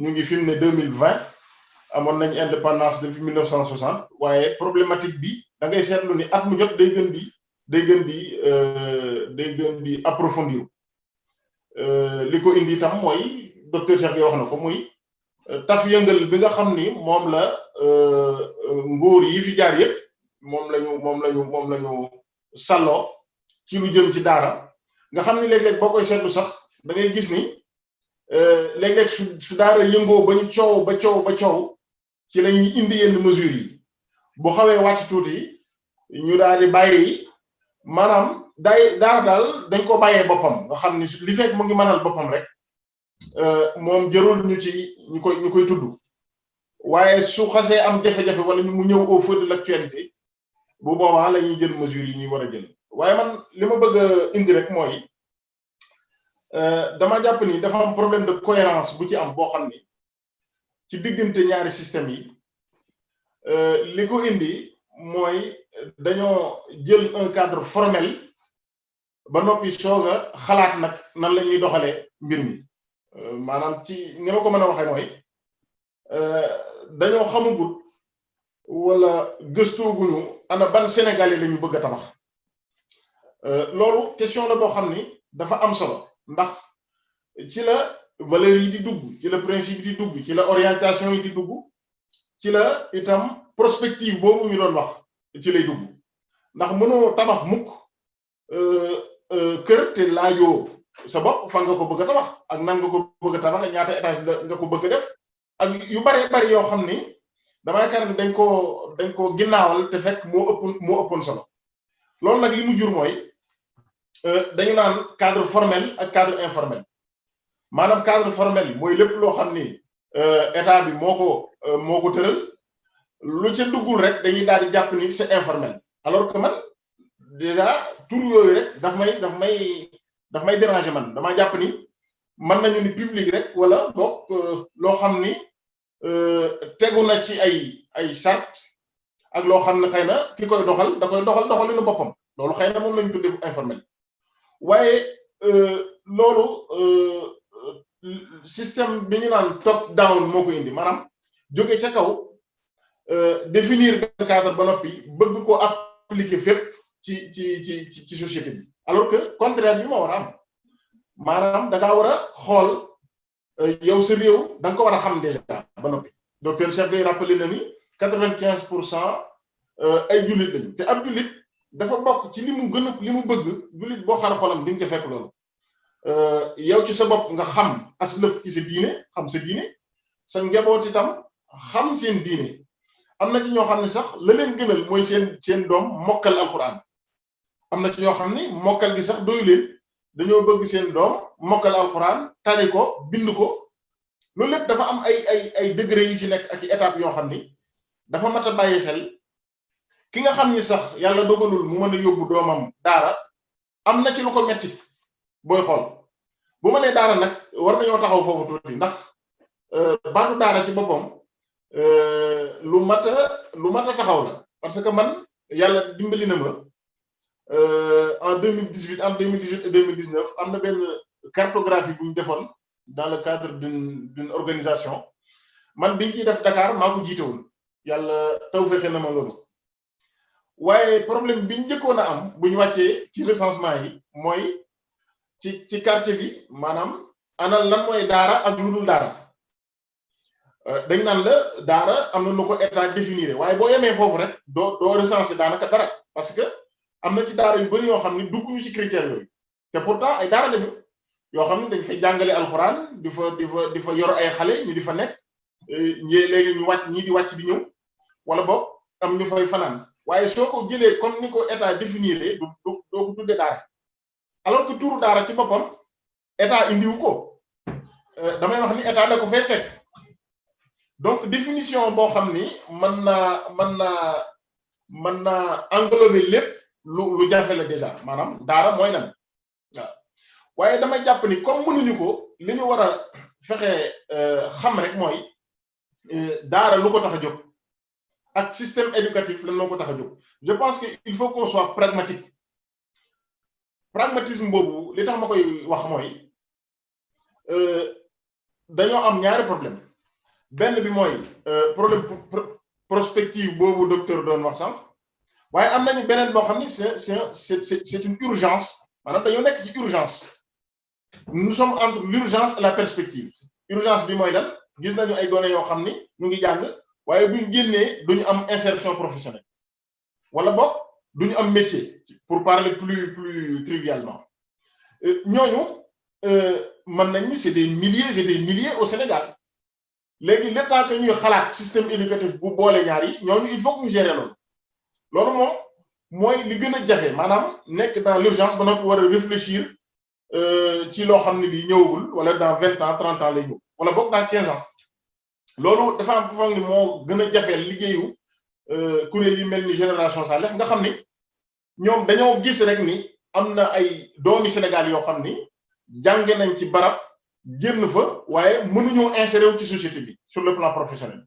Speaker 4: ñu ngi fi mu ne 2020 amoon nañ indépendance depuis 1960 waaye problématique bi da ngay seetlu ni at mu jot day gën di approfondir li ko indi itam mooy docteur Cheikh wax na ko muy taf yëngal bi nga xam ni moom la nguur yi fi jaar yëpp moom lañu salloo ci lu jëm ci daara nga xam ni léeg-léeg boo koy seetlu sax da ngay gis ni léeg-léeg su daara yëngoo ba ñu coow ci la ñuy indi yenn mesures yi bu xawee wàcc tuuti ñu daal di bàyyi maanaam daara daal dañ ko bàyyee boppam nga xam ni li fekk mu ngi mënal boppam rek moom jërul ñu koy tudd waaye su xasee am jafe-jafe wala mu ñëw au feu de l'actualité bu boobaa la ñuy jël mesures yi ñuy war a jël waaye man li ma bëgg a indi rek mooy dama jàpp ni dafa am problème de cohérence bu ci am boo xam ni ci diggante ñaari système yi li ko indi mooy dañoo jël un cadre formel ba noppi soog a xalaat nag nan la ñuy doxalee mbir mi maanaam ci ni ma ko mën a waxee mooy dañoo xamagut wala gëstooguñu ana ban Sénégalais la ñu bëgg a tabax loolu question la boo xam ni dafa am solo ndax ci la valeur yi di dugg ci la principe yi di dugg ci la orientation yi di dugg ci la itam prospective boobu ñu doon wax ci lay dugg ndax mënoo tabax mukk kër te laajoo sa bopp fan nga ko bëgg a tabax ak nan nga ko bëgg a tabax ñaata étage nga ko bëgg a def ak yu bari yoo xam ni dama yaakaar ne dañ ko ginnaawal te fekk moo ëppoon solo loolu nag li mu jur mooy dañu naan cadre formel ak cadre informel maanaam cadre formel mooy lépp loo xam ni état bi moo ko tëral lu ca duggul rek dañuy daal di jàpp ni c'est informel alors que man déjà tur yooyu rek daf may déranger man dama jàpp ni mën nañu ni public rek wala boog loo xam ni tegu na ci ay charte ak loo xam ne xëy na ki koy doxal da koy doxalinu boppam loolu xëy na moom lañu tuddee informel waaye loolu système bi ñu naan top down moo ko indi maanaam jóge ca kaw définir benn cadre ba noppi bëgg ko appliquer fépp ci société bi alors que contraire bi moo war a am maanaam da ngaa war a xool yow sa réew da nga ko war a xam déjà ba noppi docteur Cheikh Gueye rappelé na ni 95% ay jullit lañu te ab jullit dafa bokk ci li mu bëgg jullit boo xar xolam di nga ca fekk loolu yow ci sa bopp nga xam as lëf ci sa diine xam sa diine sa njaboot itam xam seen diine am na ci ñoo xam ne sax la leen gënal mooy seen doom mokkal alxuraan am na ci ñoo xam ne mokkal gi sax doyu leen dañoo bëgg seen doom mokkal alxuraan tari ko bind ko loolu lépp dafa am ay degré yu ci nekk ak i étape yoo xam ni dafa mat a bàyyi xel ki nga xam ni sax yàlla dogalul mu mën a yóbbu doomam daara am na ci lu ko metti booy xool bu ma nee daara nag war nañoo taxaw foofu tuuti ndax baatu daara ci boppam lu mat a taxaw la parce que man yàlla dimbali na ma en 2018 en 2018 et 2019 am na benn cartographie bu ñu defoon dans le cadre d'une organisation man biñ ciy def Dakar maa ko jiitewul yàlla tawfeexe na ma loolu waaye problème biñ njëkkoon a am bu ñu wàccee ci recensement yi mooy ci quartier bi maanaam ana lan mooy daara ak lu dul daara dañ naan la daara am na nu ko état définir waaye boo yemee foofu rek doo recenser daanaka dara parce que am na ci daara yu bari yoo xam ne dugguñu ci critères yooyu te pourtant ay daara lañu yoo xam ne dañ fay jàngale alxuraan di fa yor ay xale ñu di fa nekk léegi ñu wàcc ñii di wàcc di ñëw wala boog am ñu fay fanaan waaye soo ko jëlee comme ni ko état définir doo ko tuddee daara alors que turu daara ci boppam état indiwu ko damay wax ni état da ko fay fekk donc définition boo xam ni mën naa englober lépp lu jafe la déjà maanaam daara mooy lan waaw waaye damay jàpp ni comme mënuñu ko li ñu war a fexe xam rek mooy daara lu ko tax a jóg ak système éducatif lan moo ko tax a jóg je pense que il faut qu'on soit pragmatique pragmatisme boobu li tax ma koy wax mooy dañoo am ñaari problème benn bi mooy problème prospective boobu docteur doon wax sànq waaye am nañu beneen boo xam ni c'est une urgence maanaam dañoo nekk ci urgence nous sommes entre l'urgence et la perspective urgence bi mooy lan gis nañu ay données yoo xam ni ñu ngi jàng waaye buñ génnee duñu am insertion professionnelle wala boog duñu am métier pour parler plus trivialement ñooñu mën nañ ni c'est des milliers au Sénégal léegi le temps que ñuy xalaat système éducatif bu boole ñaar yi ñooñu il faut que ñu gérer loolu moom mooy li gën a jafe maanaam nekk dans l'urgence ba noppi war a réfléchir ci loo xam ne bi ñëwagul wala dans 20 ans 30 ans lay ñëw wala boog dans 15 ans loolu dafa am foog ni moo gën a jafeel liggéeyu kuréel yi mel ni Génération Salih nga xam ni ñoom dañoo gis rek ni am na ay doomi Sénégal yoo xam ni jànge nañ ci barab génn fa waaye mënuñoo insérer wu ci société bi sur le plan professionnel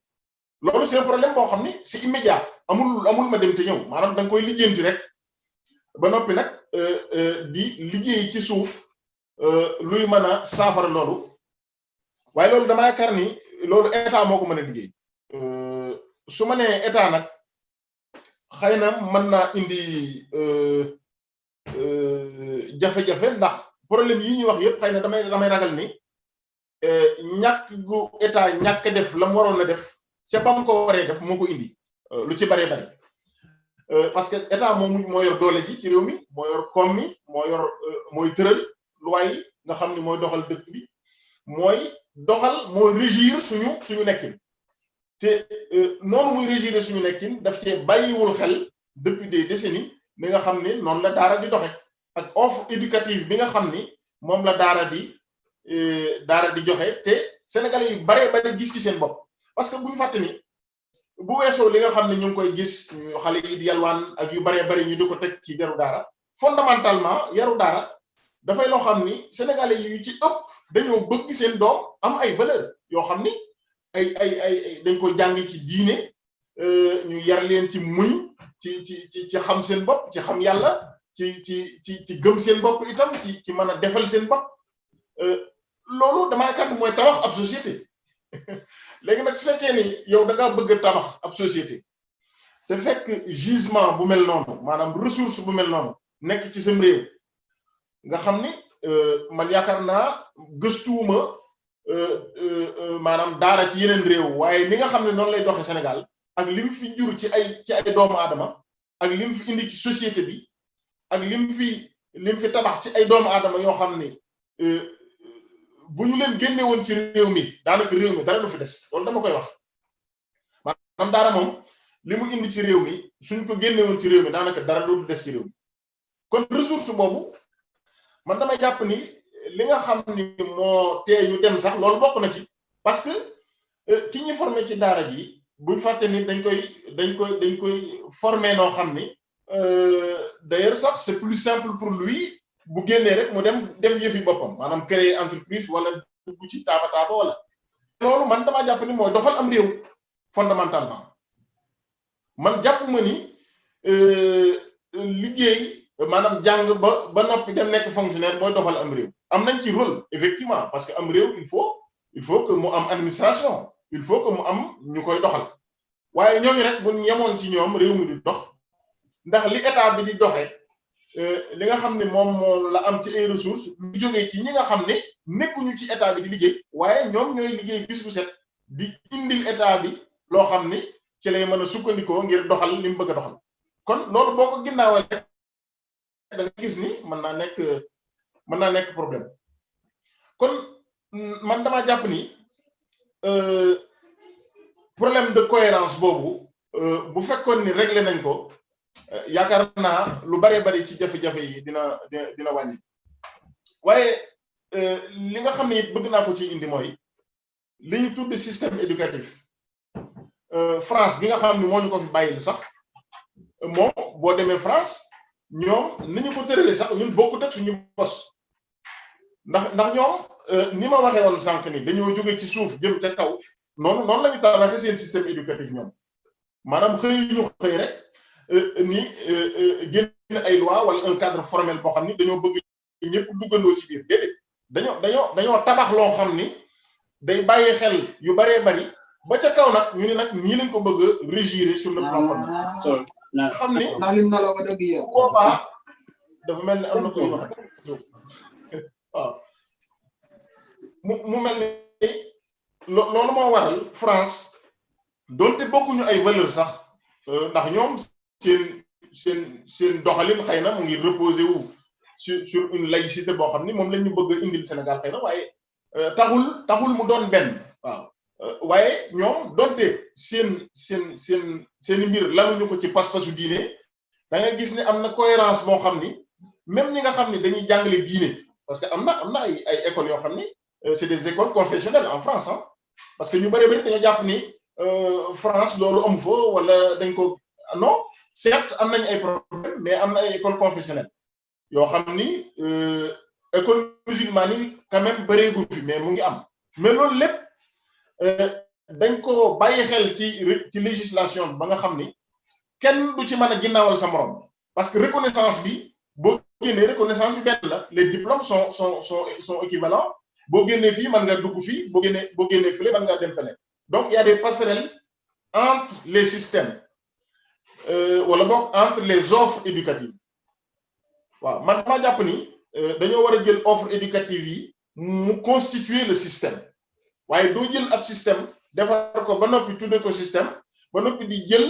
Speaker 4: loolu c'est un problème boo xam ni c'est immédiat amul ma dem te ñëw maanaam da nga koy lijjanti rek ba noppi nag di liggéey ci suuf luy mën a saafara loolu waaye loolu dama yaakaar ni loolu état moo ko mën a liggéey su ma nee état nag xëy na mën naa indi jafe-jafe ndax problème yi ñuy wax yëpp xëy na damay ragal ni ñàkk gu état ñàkk def la mu waroon a def ca ba mu ko waree def moo ko indi lu ci baree bari parce que état moo yor doole ji ci réew mi moo yor koom mi mooy tëral loi yi nga xam ni mooy doxal dëkk bi mooy régir suñu nekkin te noonu muy régir suñu nekkin daf cee bàyyiwul xel depuis des décennies mi nga xam ni noonu la daara di doxe ak offre éducative bi nga xam ni moom la daara di joxe te sénégalais yu baree bari gis ci seen bopp parce que bu ñu fàtte ni bu weesoo li nga xam ne ñu ngi koy gis xale yi di yalwaan ak yu baree bari ñu di ko teg ci yaru daara fondamentalement yaru daara dafay loo xam ni sénégalais yu ci ëpp dañoo bëgg seen doom am ay valeur yoo xam ni ay dañ ko jàng ci diine ñu yar leen ci muñ ci xam seen bopp ci xam yàlla ci gëm seen bopp itam ci mën a defal seen bopp loolu damaa kat mooy tabax ab société léegi nag su fekkee ni yow da ngaa bëgg a tabax ab société te fekk gisement bu mel noonu maanaam ressource bu mel noonu nekk ci sam réew nga xam ni man yaakaar naa gëstuwuma maanaam daara ci yeneen réew waaye li nga xam ne noonu lay doxe Sénégal ak li mu fi jur ci ay doomu aadama ak li mu fi indi ci société bi ak li mu fi tabax ci ay doomu aadama yoo xam ni bu ñu leen génne woon ci réew mi daanaka réew mi dara du fi des loolu dama koy wax maanaam daara moom li mu indi ci réew mi suñ ko génne woon ci réew mi daanaka dara du des ci réew mi kon ressource boobu man damay jàpp ni li nga xam ni moo tee ñu dem sax loolu bokk na ci parce que ki ñuy formé ci daara ji buñ fàtte ni dañ koy formé noo xam ni d'ailleurs sax c'est plus simple pour lui bu génnee rek mu dem def yëfi boppam maanaam créer entreprise wala dugg ci taaba wala loolu man dama jàpp ni mooy doxal am réew fondamentalement man jàpp ma ni liggéey maanaam jàng ba noppi dem nekk fonctionnaire mooy doxal am réew am nañ ci rôle effectivement parce que am réew il faut que mu am administration il faut que mu am ñu koy doxal waaye ñooñu rek bu ñu yemoon ci ñoom réew mi di dox ndax li état bi di doxee li nga xam ne moom la am ci ay ressources lu jógee ci ñi nga xam ne nekkuñu ci état bi di liggéey waaye ñoom ñooy liggéey bis bu set di indil état bi loo xam ni ci lay mën a sukkandikoo ngir doxal li mu bëgg a doxal kon loolu boo ko ginnaawal rek da nga gis ni mën naa nekk problème kon man damaa jàpp ni problème de cohérence boobu bu fekkoon ni réglé nañ ko yaakaar naa lu baree bari ci jafe-jafe yi dina wàññi waaye li nga xam ne it bëgg naa ko ci indi mooy li ñu tudd système éducatif France bi nga xam ne moo ñu ko fi bàyyil sax moom boo demee France ñoom ni ñu ko tëralee sax ñun bokkut ak suñu bos ndax ñoom ni ma waxee woon sànq ni dañoo jóge ci suuf jëm ca kaw noonu la ñu tabaxee seen système éducatif ñoom maanaam xëy rek ni génn ay loi wala un cadre formel boo xam ni dañoo bëgg ñëpp duggandoo ci biir déedéet dañoo tabax loo xam ni day bàyyi xel yu baree bari ba ca kaw nag ñu ne nag ñii lañ ko bëgg a régir sur le plan formel xam ni boobaa dafa mel ni am na koy wax waaw mu mel ni loolu moo waral France donte bokkuñu ay valeur sax ndax ñoom seen doxalin xëy na mu ngi reposer wu sur une laïcité boo xam ni moom lañ ñu bëgg a indil Sénégal xëy na waaye taxul mu doon benn waaw waaye ñoom donte seen mbir laluñu ko ci pas-pasu diine da nga gis ne am na cohérence boo xam ni même ñi nga xam ni dañuy jàngale diine parce que am na ay écoles yoo xam ni c'est des écoles confessionnelles en France hein parce que ñu bari dañoo jàpp ni France loolu amu fa wala dañ ko non certes am nañ ay problème mais am na ay écoles confessionnelles yoo xam ni école musulmane yi quand même bëreegu fi mais mu ngi am mais loolu lépp dañ ko bàyyi xel ci législation ba nga xam ni kenn du ci mën a ginnaawal sa morom parce que reconnaissance bi boo génnee reconnaissance bi benn la les diplômes sont équivalents boo génnee fii mën nga dugg fii boo génnee fële mën nga dem fële donc il y a des passerelles entre les systèmes wala boog entre les offres éducatives waaw man maa jàpp ni dañoo war a jël offre éducative yi mu constituer le système waaye doo jël ab système defar ko ba noppi tudde ko système ba noppi di jël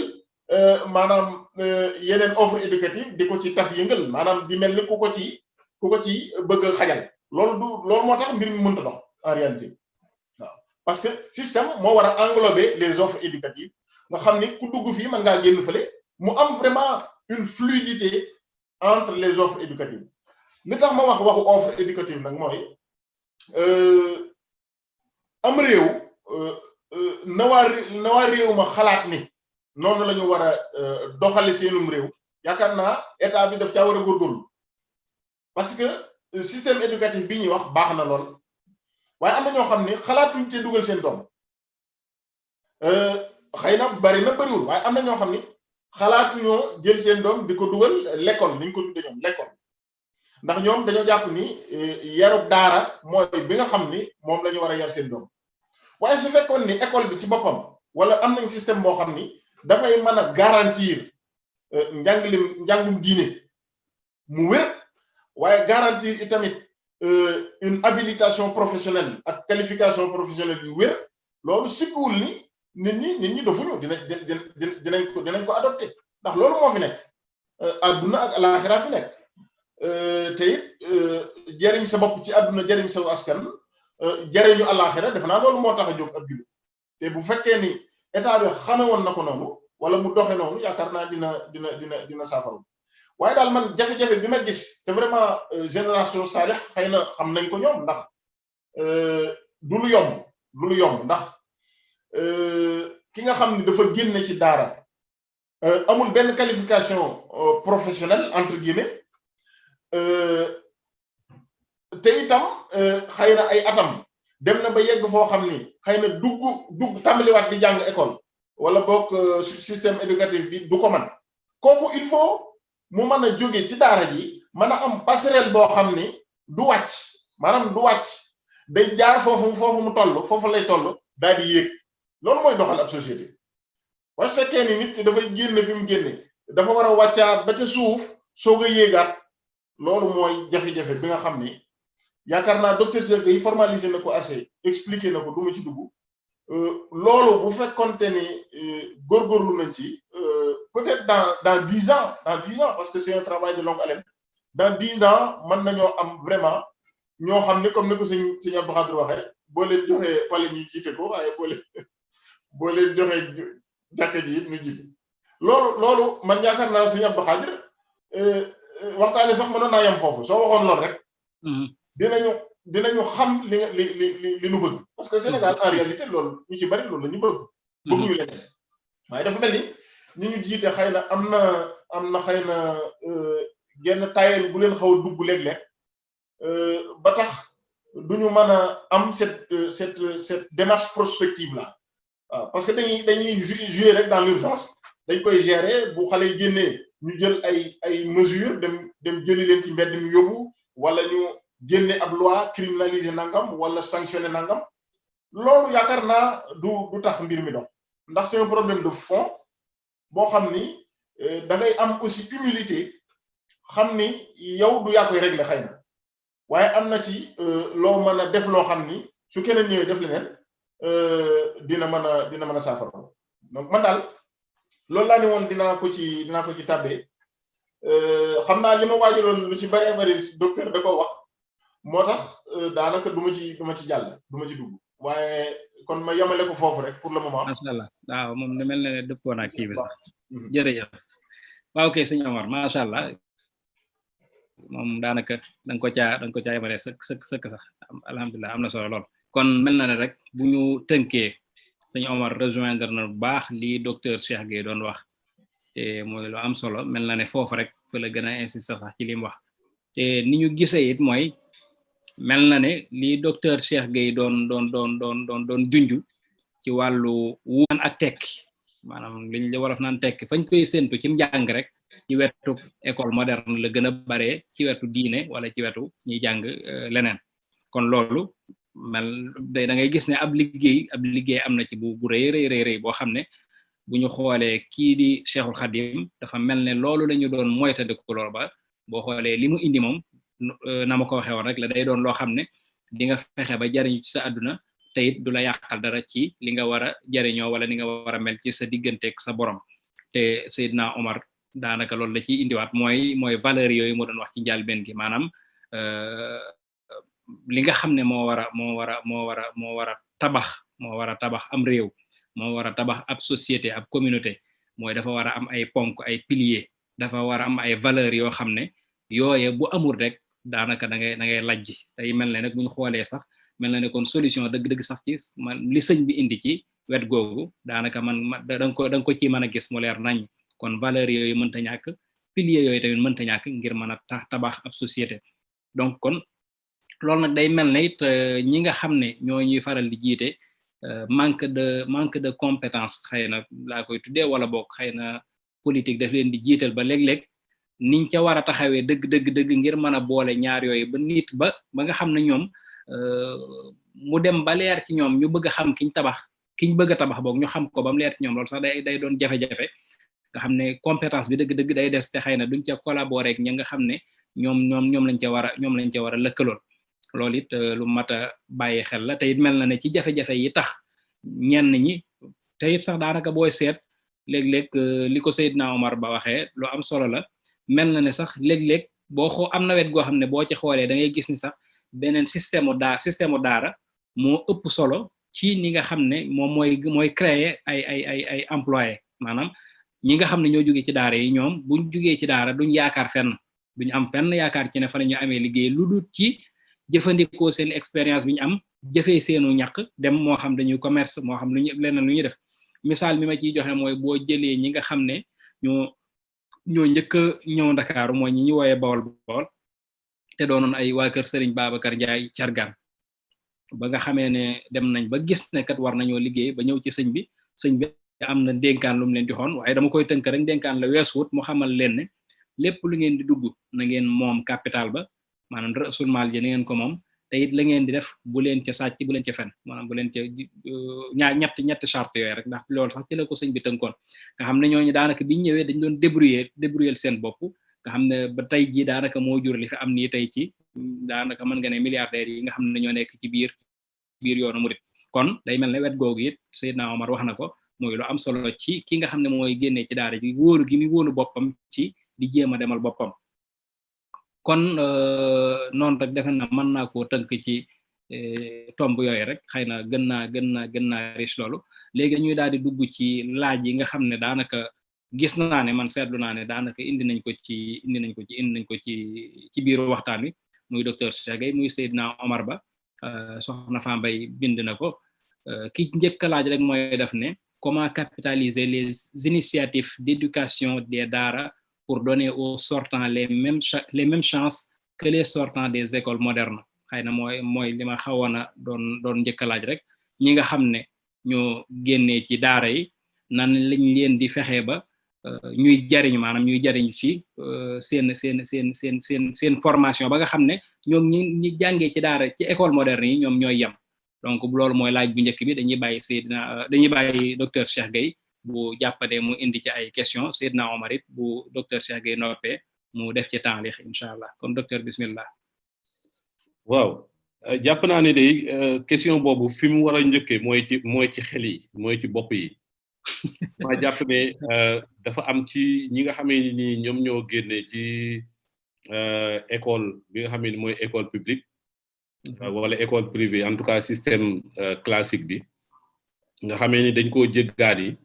Speaker 4: maanaam yeneen offre éducative di ko ci taf yëngal maanaam di mel ni ku ko ci bëgg a xajal loolu moo tax mbir mi mënta dox en réalité waaw parce que système moo war a englober les offres éducatives nga xam ni ku dugg fii mën ngaa génn fële mu am vraiment une fluidité entre les offres éducatives li tax ma waxu offre éducative nag mooy am réew na waa réew ma xalaat ni noonu la ñu war a doxale seenum réew yaakaar naa état bi daf caa war a góorgóorlu parce que système éducatif bi ñuy wax baax na lool waaye am na ñoo xam ni xalaatuñ cee dugal seen doom xëy na bari na bariwul waaye am na ñoo xam ni xalaatuñoo jël seen doom di ko dugal l'école ni ñu ko tuddee ñoom l'école ndax ñoom dañoo jàpp ni yarub daara mooy bi nga xam ni moom la ñu war a yar seen doom waaye su fekkoon ni école bi ci boppam wala am nañ système boo xam ni dafay mën a garantir njàngum diine mu wér waaye garantir itamit une habilitation professionnelle ak qualification professionnelle yu wér loolu sikkuwul ni nit ñi dofuñu dinañ ko adopté ndax loolu moo fi nekk adduna ak alaxira fi nekk te it jariñ sa bopp ci adduna jariñ sa askan jariñu alaxira def naa loolu moo tax a jóg ab jullit te bu fekkee ni état bi xame woon na ko noonu wala mu doxe noonu yaakaar naa dina saafaru waaye daal man jafe-jafe bi ma gis te vraiment génération Salih xëy na xam nañ ko ñoom ndax du lu yomb ndax ki nga xam ni dafa génne ci daara amul benn qualification professionnelle entre guillemets te itam xëy na ay atam dem na ba yegg foo xam ni xëy na dugg tàmbaliwaat di jàng école wala boog système éducatif bi du ko mën kooku il faut mu mën a jóge ci daara ji mën a am passerelle boo xam ni du wàcc maanaam du wàcc day jaar foofu mu toll foofu lay toll daal di yéeg loolu mooy doxal ab société waaye su fekkee ni nit ki dafay génne fi mu génne dafa war a wàccaat ba ca suuf soog a yéegaat loolu mooy jafe-jafe bi nga xam ni yaakaar naa docteur Serge yi formalisé na ko assez expliqué na ko du ma ci dugg loolu bu fekkonte ni góorgóorlu nañ ci peut-être dans 10 ans parce que c'est un travail de longue haleine dans 10 ans mën nañoo am vraiment ñoo xam ne comme ni ko sëñ Abdou Khadre waxee boo leen joxee pale ñu jiite ko waaye boo leen joxee jàkka ji it ñu jiite loolu man yaakaar naa sëñ Abdou Khadre waxtaane sax mënoon naa yem foofu soo waxoon loolu rek dinañu xam li nu bëgg parce que Sénégal en réalité loolu ñu ci bari loolu la ñu bëgguñu leneen waaye dafa mel ni ñu jiite xëy na am na xëy na genn tayel bu leen xaw a dugg léeg-léeg ba tax duñu mën a am cette démarche prospective là waaw parce que dañuy jouer rek dans l'urgence dañ koy gérer bu xale yi génnee ñu jël ay mesures dem jëli leen ci mbedd mi yóbbu wala ñu génne ab loi criminaliser nangam wala sanctionner nangam loolu yaakaar naa du tax mbir mi dox ndax c'est un problème de fond boo xam ni da ngay am aussi humilité xam ni yow du yaa koy régler xëy na waaye am na ci loo mën a def loo xam ni su keneen ñëwee def leneen dina mën a saafara donc man daal loolu laa ne woon dinaa ko ci tàbbee xam naa li ma waajaloon lu ci bari docteur da ko wax moo tax daanaka du ma ci jàll du ma ci dugg waaye kon ma yemale ko foofu rek pour le moment.
Speaker 2: macha allah waaw moom ne mel na ne dëppoo na kii bi sax jërëjëf waaw kay sëñ Omar macha allah moom daanaka da nga ko caa yemale sëkk sax alhamdulilah am na solo lool. kon mel na ne rek bu ñu tënkee sëñ Omar rejoindre na bu baax lii docteur Cheikh Gueye doon wax te mooy lu am solo mel na ne foofu rek fa la gën a insister sax ci li mu wax te ni ñu gisee it mooy. mel na ne lii docteur Cheikh Gueye doon junju ci wàllu wuan ak tekki maanaam liñ la wolof naan tekki fañ koy séntu ci njàng rek ci wetu école moderne la gën a bare ci wetu diine wala ci wetu ñuy jàng leneen kon loolu da ngay gis ne ab liggéey am na ci bu rëy boo xam ne bu ñu xoolee kii di Cheikhul Khadim dafa mel ne loolu la ñu doon moytandiku loolu ba boo xoolee li mu indi moom na ma ko waxee woon rek la day doon loo xam ne di nga fexe ba jariñu ci sa àdduna te it du la yàqal dara ci li nga war a jariñoo wala li nga war a mel ci sa digganteeg sa borom te Seydina Omar daanaka loolu la ciy indiwaat mooy valeur yooyu mu doon wax ci njàlbeen gi maanaam li nga xam ne moo war a tabax am réew moo war a tabax ab société ab communauté mooy dafa war a am ay ponk ay piliers dafa war a am ay valeurs yoo xam ne yooye bu amul rek daanaka da ngay lajji tey mel ne nag bu ñu xoolee sax mel na ne kon solution dëgg-dëgg sax ci man li sëñ bi indi ci wet googu daanaka da nga ko ci mën a gis mu leer nañ kon valeurs yooyu mënta ñàkk piliers yooyu tamit mënta ñàkk ngir mën a tabax ab société donc kon loolu nag day mel ne it ñi nga xam ne ñoo ñuy faral di jiite manque de compétence xëy na laa koy tuddee wala boog xëy na politique daf leen di jiital ba léeg-léeg niñ ca war a taxawee dëgg ngir mën a boole ñaar yooyu ba nit ba nga xam ne ñoom mu dem ba leer ci ñoom ñu bëgg a xam kiñ bëgg a tabax boog ñu xam ko ba mu leer ci ñoom loolu sax day doon jafe-jafe nga xam ne compétence bi dëgg day des te xëy na duñ ca collaborer ak ñi nga xam ne ñoom lañ ca war a lëkkalool loolu it lu mat a bàyyi xel la te it mel na ne ci jafe-jafe yi tax ñenn ñi te it sax daanaka booy seet léeg-léeg li ko Seydina Omar Ba waxee lu am solo la mel na ne sax léeg-léeg am na wet goo xam ne boo ci xoolee da ngay gis ni sax beneen système daara moo ëpp solo ci ni nga xam ne moom mooy créer ay employés maanaam ñi nga xam ne ñoo jógee ci daara yi ñoom buñ jógee ci daara duñ yaakaar fenn duñ am fenn yaakaar ci ne fa la ñu amee liggéey lu dul ci jëfandikoo seen expérience bi ñu am jëfee seenu ñàkk dem moo xam dañuy commerce moo xam leneen lu ñuy def misaal mi ma ciy joxe mooy boo jëlee ñi nga xam ne ñoo njëkk a ñëw Ndakaaru mooy ñi ñu wooyee Bawol te doonoon ay waa kër Serigne Babacar Ndiaye Cargaan ba nga xamee ne dem nañ ba gis ne kat war nañoo liggéey ba ñëw ci sëñ bi am na dénkaan lu mu leen joxoon waaye dama koy tënk rek dénkaan la weesuwut mu xamal leen ne lépp lu ngeen di dugg na ngeen moom capital ba maanaam rasul maal ji na ngeen ko moom te it la ngeen di def bu leen ca sàcc bu leen ca fen maanaam bu leen ca ñetti charte yooyu rek ndax loolu sax ci la ko sëñ bi tënkoon nga xam ne ñooñu daanaka biñ ñëwee dañ doon débrouiller seen bopp nga xam ne ba tey ji daanaka moo jur li fi am nii tey ci daanaka mën nga ne milliardaires yi nga xam ne ñoo nekk ci biir yoonu murit kon day mel ne wet googu it Seydina Omar wax na ko mooy lu am solo ci ki nga xam ne mooy génnee ci daara ji wóolu gi muy wóolu boppam ci di jéem a demal boppam kon noonu rek defe na mën naa koo tënk ci tomb yooyu rek xëy na gën naa riche loolu léegi dañuy daal di dugg ci laaj yi nga xam ne daanaka gis naa ne man seetlu naa ne daanaka indi nañ ko ci biir waxtaan wi muy docteur Cheikh Gueye muy Seydina Omar Ba soxna Fane Mbaye bind na ko ki njëkk a laaj rek mooy def ne comment capitaliser les initiatives d'éducation des daara pour donner aux sortants les mêmes chances que les sortants des écoles modernes xëy na mooy li ma xawoon a doon njëkk a laaj rek ñi nga xam ne ñoo génnee ci daara yi nan lañ leen di fexee ba ñuy jariñ ci seen formation ba nga xam ne ñoom ñi jàngee ci daara ci école moderne yi ñoom ñooy yem donc loolu mooy laaj bu njëkk bi dañuy bàyyi docteur Cheikh Gueye bu jàppade mu indi ci ay question Seydina Omar it bu docteur Cheikh Gueye noppee mu def ci taalix incha allah kon docteur bismillah.
Speaker 3: waaw jàpp naa ne de question boobu fi mu war a njëkkee mooy ci xel yi mooy ci bopp yi maa jàpp ne dafa am ci ñi nga xamee ni ñoom ñoo génnee ci école bi nga xamee ni mooy école publique wala école privée en tout cas système classique bi nga xamee ni dañ koo jéggaat yi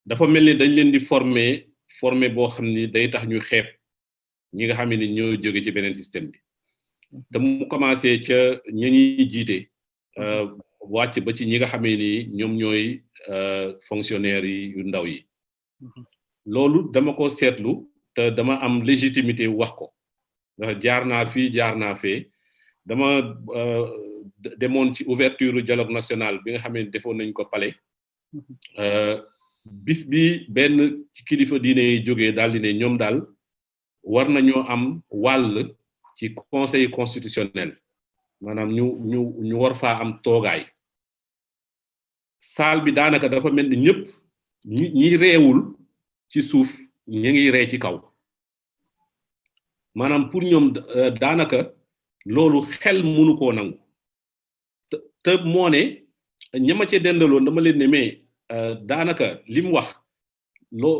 Speaker 3: dafa mel ni dañ leen di former boo xam ni day tax ñu xeeb ñi nga xamee ni ñoo jóge ci beneen système bi te mu commencé ca ñi ñuy jiite wàcc ba ci ñi nga xamee ni ñoom ñooy fonctionnaires yi yu ndaw yi loolu dama ko seetlu te dama am légitimité wax ko ndax jaar naa fii jaar naa fee dama demoon ci ouverture dialogue national bi nga xamee ni defoon nañ ko palais bis bi benn ci kilifa diine yi jógee daal di ne ñoom daal war nañoo am wàll ci conseil constitutionnel maanaam ñu war faa am toogaay saal bi daanaka dafa mel ni ñëpp ñi reewul ci suuf ñi ngi ree ci kaw maanaam pour ñoom daanaka loolu xel mënu koo nangu te moo ne ñama ca dendaloon dama leen ne mais daanaka li mu wax loo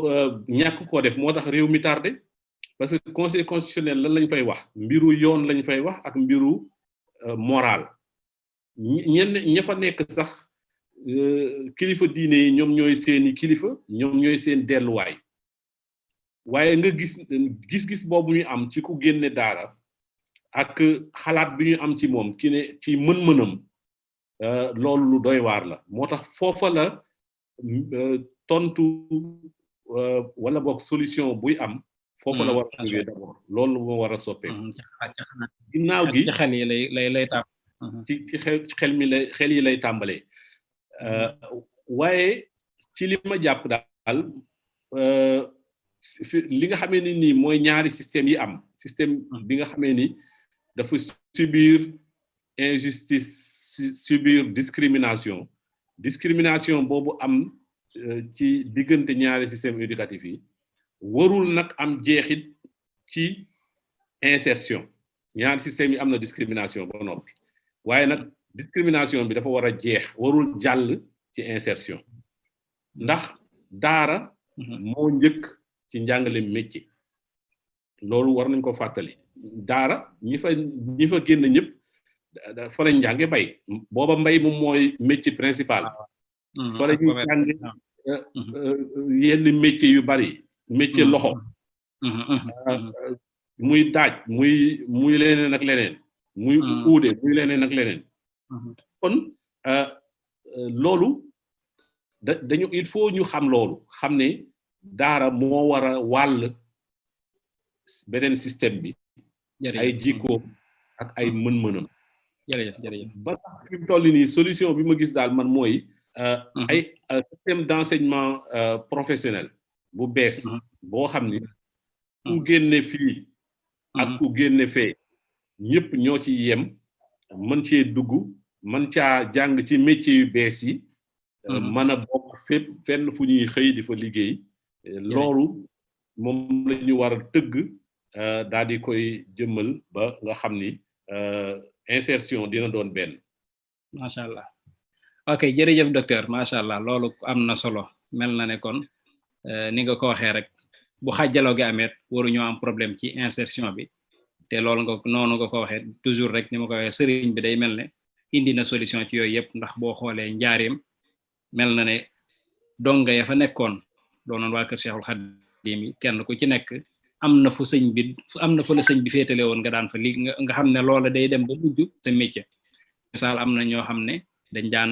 Speaker 3: ñàkk koo def moo tax réew mi tardé parce que conseil constitutionnel lan lañ fay wax mbiru yoon lañ fay wax ak mbiru moral ña fa nekk sax kilifa diine yi ñoom ñooy seeni kilifa ñoom ñooy seen delluwaay waaye nga gis-gis boobu ñu am ci ku génne daara ak xalaat bi ñu am ci moom ki ne ci mën-mënam loolu lu doy waar la moo tax foofa la tontu wala boog solution buy am foofa la war a jógee d'abord loolu moo war a soppeeku ginnaaw gi
Speaker 2: xel yi lay tàmm
Speaker 3: ci xel yi lay tàmbalee waaye ci li ma jàpp daal li nga xamee ni nii mooy ñaari système yi am système bi nga xamee ni dafa subir injustice subir discrimination boobu am ci diggante ñaari système éducatif yi warul nag am jeexit ci insertion ñaari système yi am na discrimination ba noppi waaye nag discrimination bi dafa war a jeex warul jàll ci insertion ndax daara moo njëkk ci njàngale métier loolu war nañ ko fàttali daara ñi fa génn ñëpp fa lañ njànge bay booba mbay moom mooy métier principal fa la ñuy jànge yenn métier yu bari métier loxo muy daaj muy leneen ak leneen muy uude muy leneen ak leneen kon loolu dañu il faut ñu xam loolu xam ne daara moo war a wàll beneen système bi ay jikkoom ak ay mën-mënam
Speaker 2: jërëjëf
Speaker 3: ba tax fi mu toll nii solution bi ma gis daal man mooy ay système d'enseignement professionnel bu bees boo xam ni ku génne fii ak ku génne fee ñëpp ñoo ci yem mën cee dugg mën caa jàng ci métier yu bees yi mën a bokk fépp fenn fu ñuy xëy di fa liggéey loolu moom la ñu war a tëgg daal di koy jëmmal ba nga xam ni insertion dina doon benn.
Speaker 2: macha allah ok jërëjëf docteur macha allah loolu am na solo mel na ne kon ni nga ko waxee rek bu xàjjaloo gi ameet waruñoo am problème ci insertion bi te loolu nga noonu nga ko waxee toujours rek ni ma ko waxee sëriñ bi day mel ne indi na solution ci yooyu yëpp ndax boo xoolee njaareem mel na ne donga ya fa nekkoon doonoon waa kër Cheikhul Khadim yi kenn ku ci nekk am na fu la sëñ bi féetale woon nga daan fa li nga xam ne loola day dem ba mujj sa métier misaal am na ñoo xam ne dañ daan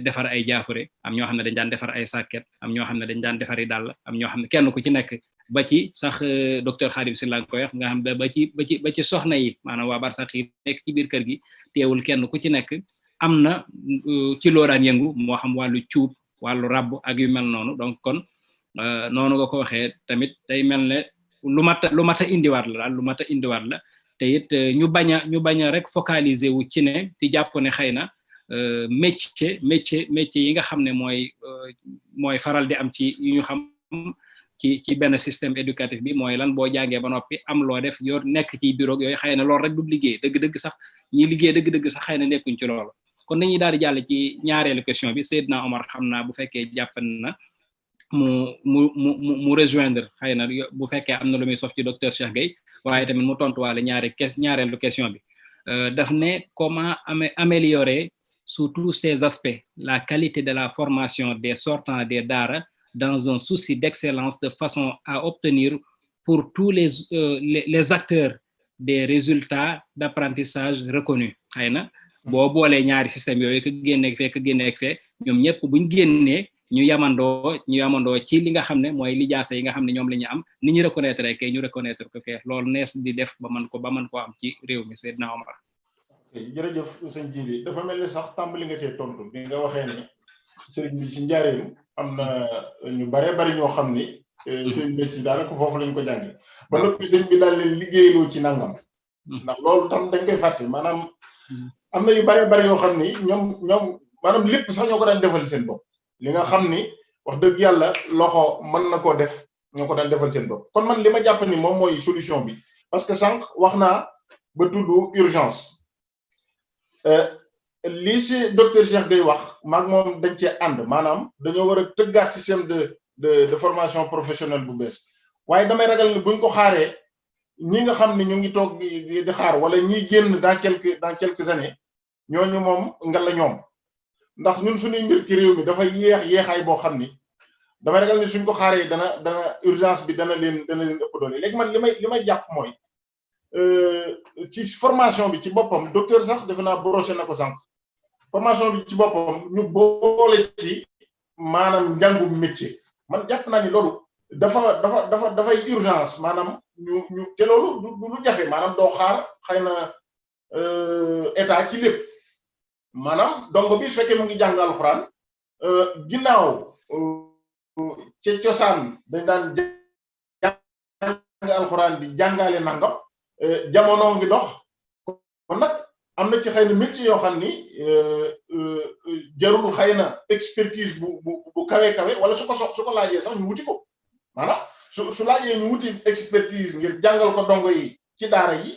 Speaker 2: defar ay jaafure am ñoo xam ne dañ daan defar ay sàkket am ñoo xam ne dañ daan defari dàll am ñoo xam ne kenn ku ci nekk ba ci sax docteur Khadim Sylla nga koy wax nga xam ne ba ci soxna yi maanaam waa bar sax yi nekk ci biir kër gi teewul kenn ku ci nekk am na ci loo daan yëngu moo xam wàllu cuub wàllu rabb ak yu mel noonu donc kon noonu nga ko waxee tamit day mel ne lu mat a indiwaat la daal lu mat a indiwaat la te it ñu bañ a rek focaliser wu ci ne ci jàpp ne xëy na métier yi nga xam ne mooy faral di am ci yu ñu xam ci benn système éducatif bi mooy lan boo jàngee ba noppi am loo def yoo nekk ci bureau yooyu xëy na loolu rek du liggéey dëgg-dëgg sax ñi liggéey dëgg-dëgg sax xëy na nekkuñ ci loolu kon dañuy daal di jàll ci ñaareelu question bi Seydina Omar xam naa bu fekkee jàppan na mu rejoindre xëy na bu fekkee am na lu muy sof ci docteur Cheikh Gueye waaye tamit mu tontuwaale ñaareelu question bi daf ne comment améliorer sous tous ces aspects la qualité de la formation des sortants des daara dans un souci d'excellence de façon à obtenir pour tous les acteurs des résultats d'apprentissage reconnus xëy na boo boolee ñaari système yooyu ka génneeg fee ñoom ñëpp buñ génnee ñu yamandoo ci li nga xam ne mooy lijaasa yi nga xam ne ñoom la ñu am ni ñu reconnaître kay ñu reconnaître ko kay loolu nees di def ba mën ko am ci réew mi Seydina Omar.
Speaker 4: jërëjëf sëñ Jili dafa mel ni sax tàmbali nga cee tontu bi nga waxee ne sëriñ bi ci njaareem am na ñu bari ñoo xam ni seen métier daanaka foofu lañ ko jànge ba noppi sëñ bi daal leen liggéeyloo ci nangam ndax loolu tam dañ koy fàtte maanaam am na yu bari yoo xam ni ñoom maanaam lépp sax ñoo ko daan defal seen bopp li nga xam ni wax dëgg yàlla loxo mën na koo def ñoo ko daan defal seen bopp kon man li ma jàpp ni moom mooy solution bi parce que sànq wax naa ba tudd urgence lii si docteur Cheikh Gueye wax maag moom dañ cee ànd maanaam dañoo war a tëggaat système de formation professionnelle bu bees waaye damay ragal ni buñ ko xaaree ñi nga xam ne ñu ngi toog di xaar wala ñiy génn dans quelques années ñooñu moom nga la ñoom ndax ñun suñuy mbir ci réew mi dafa yeexaay boo xam ni damay ragal ni suñ ko xaaree dana urgence bi dana leen ëpp doole léegi man li may jàpp mooy ci formation bi ci boppam docteur sax defe naa broché na ko sànq formation bi ci boppam ñu boole ci maanaam njàngum métier man jàpp naa ni loolu dafay urgence maanaam ñu te loolu du lu jafe maanaam doo xaar xëy na état ci lépp maanaam dongo bi su fekkee mu ngi jàng alxuraan ginnaaw ca cosaan dañ daan jàng alxuraan di jàngale nangam jamono ngi dox kon nag am na ci xëy na métier yoo xam ni jarul xëy na expertise bu kawe wala su ko laajee sax ñu wuti ko maanaam su laajee ñu wuti expertise ngir jàngal ko dongo yi ci daara yi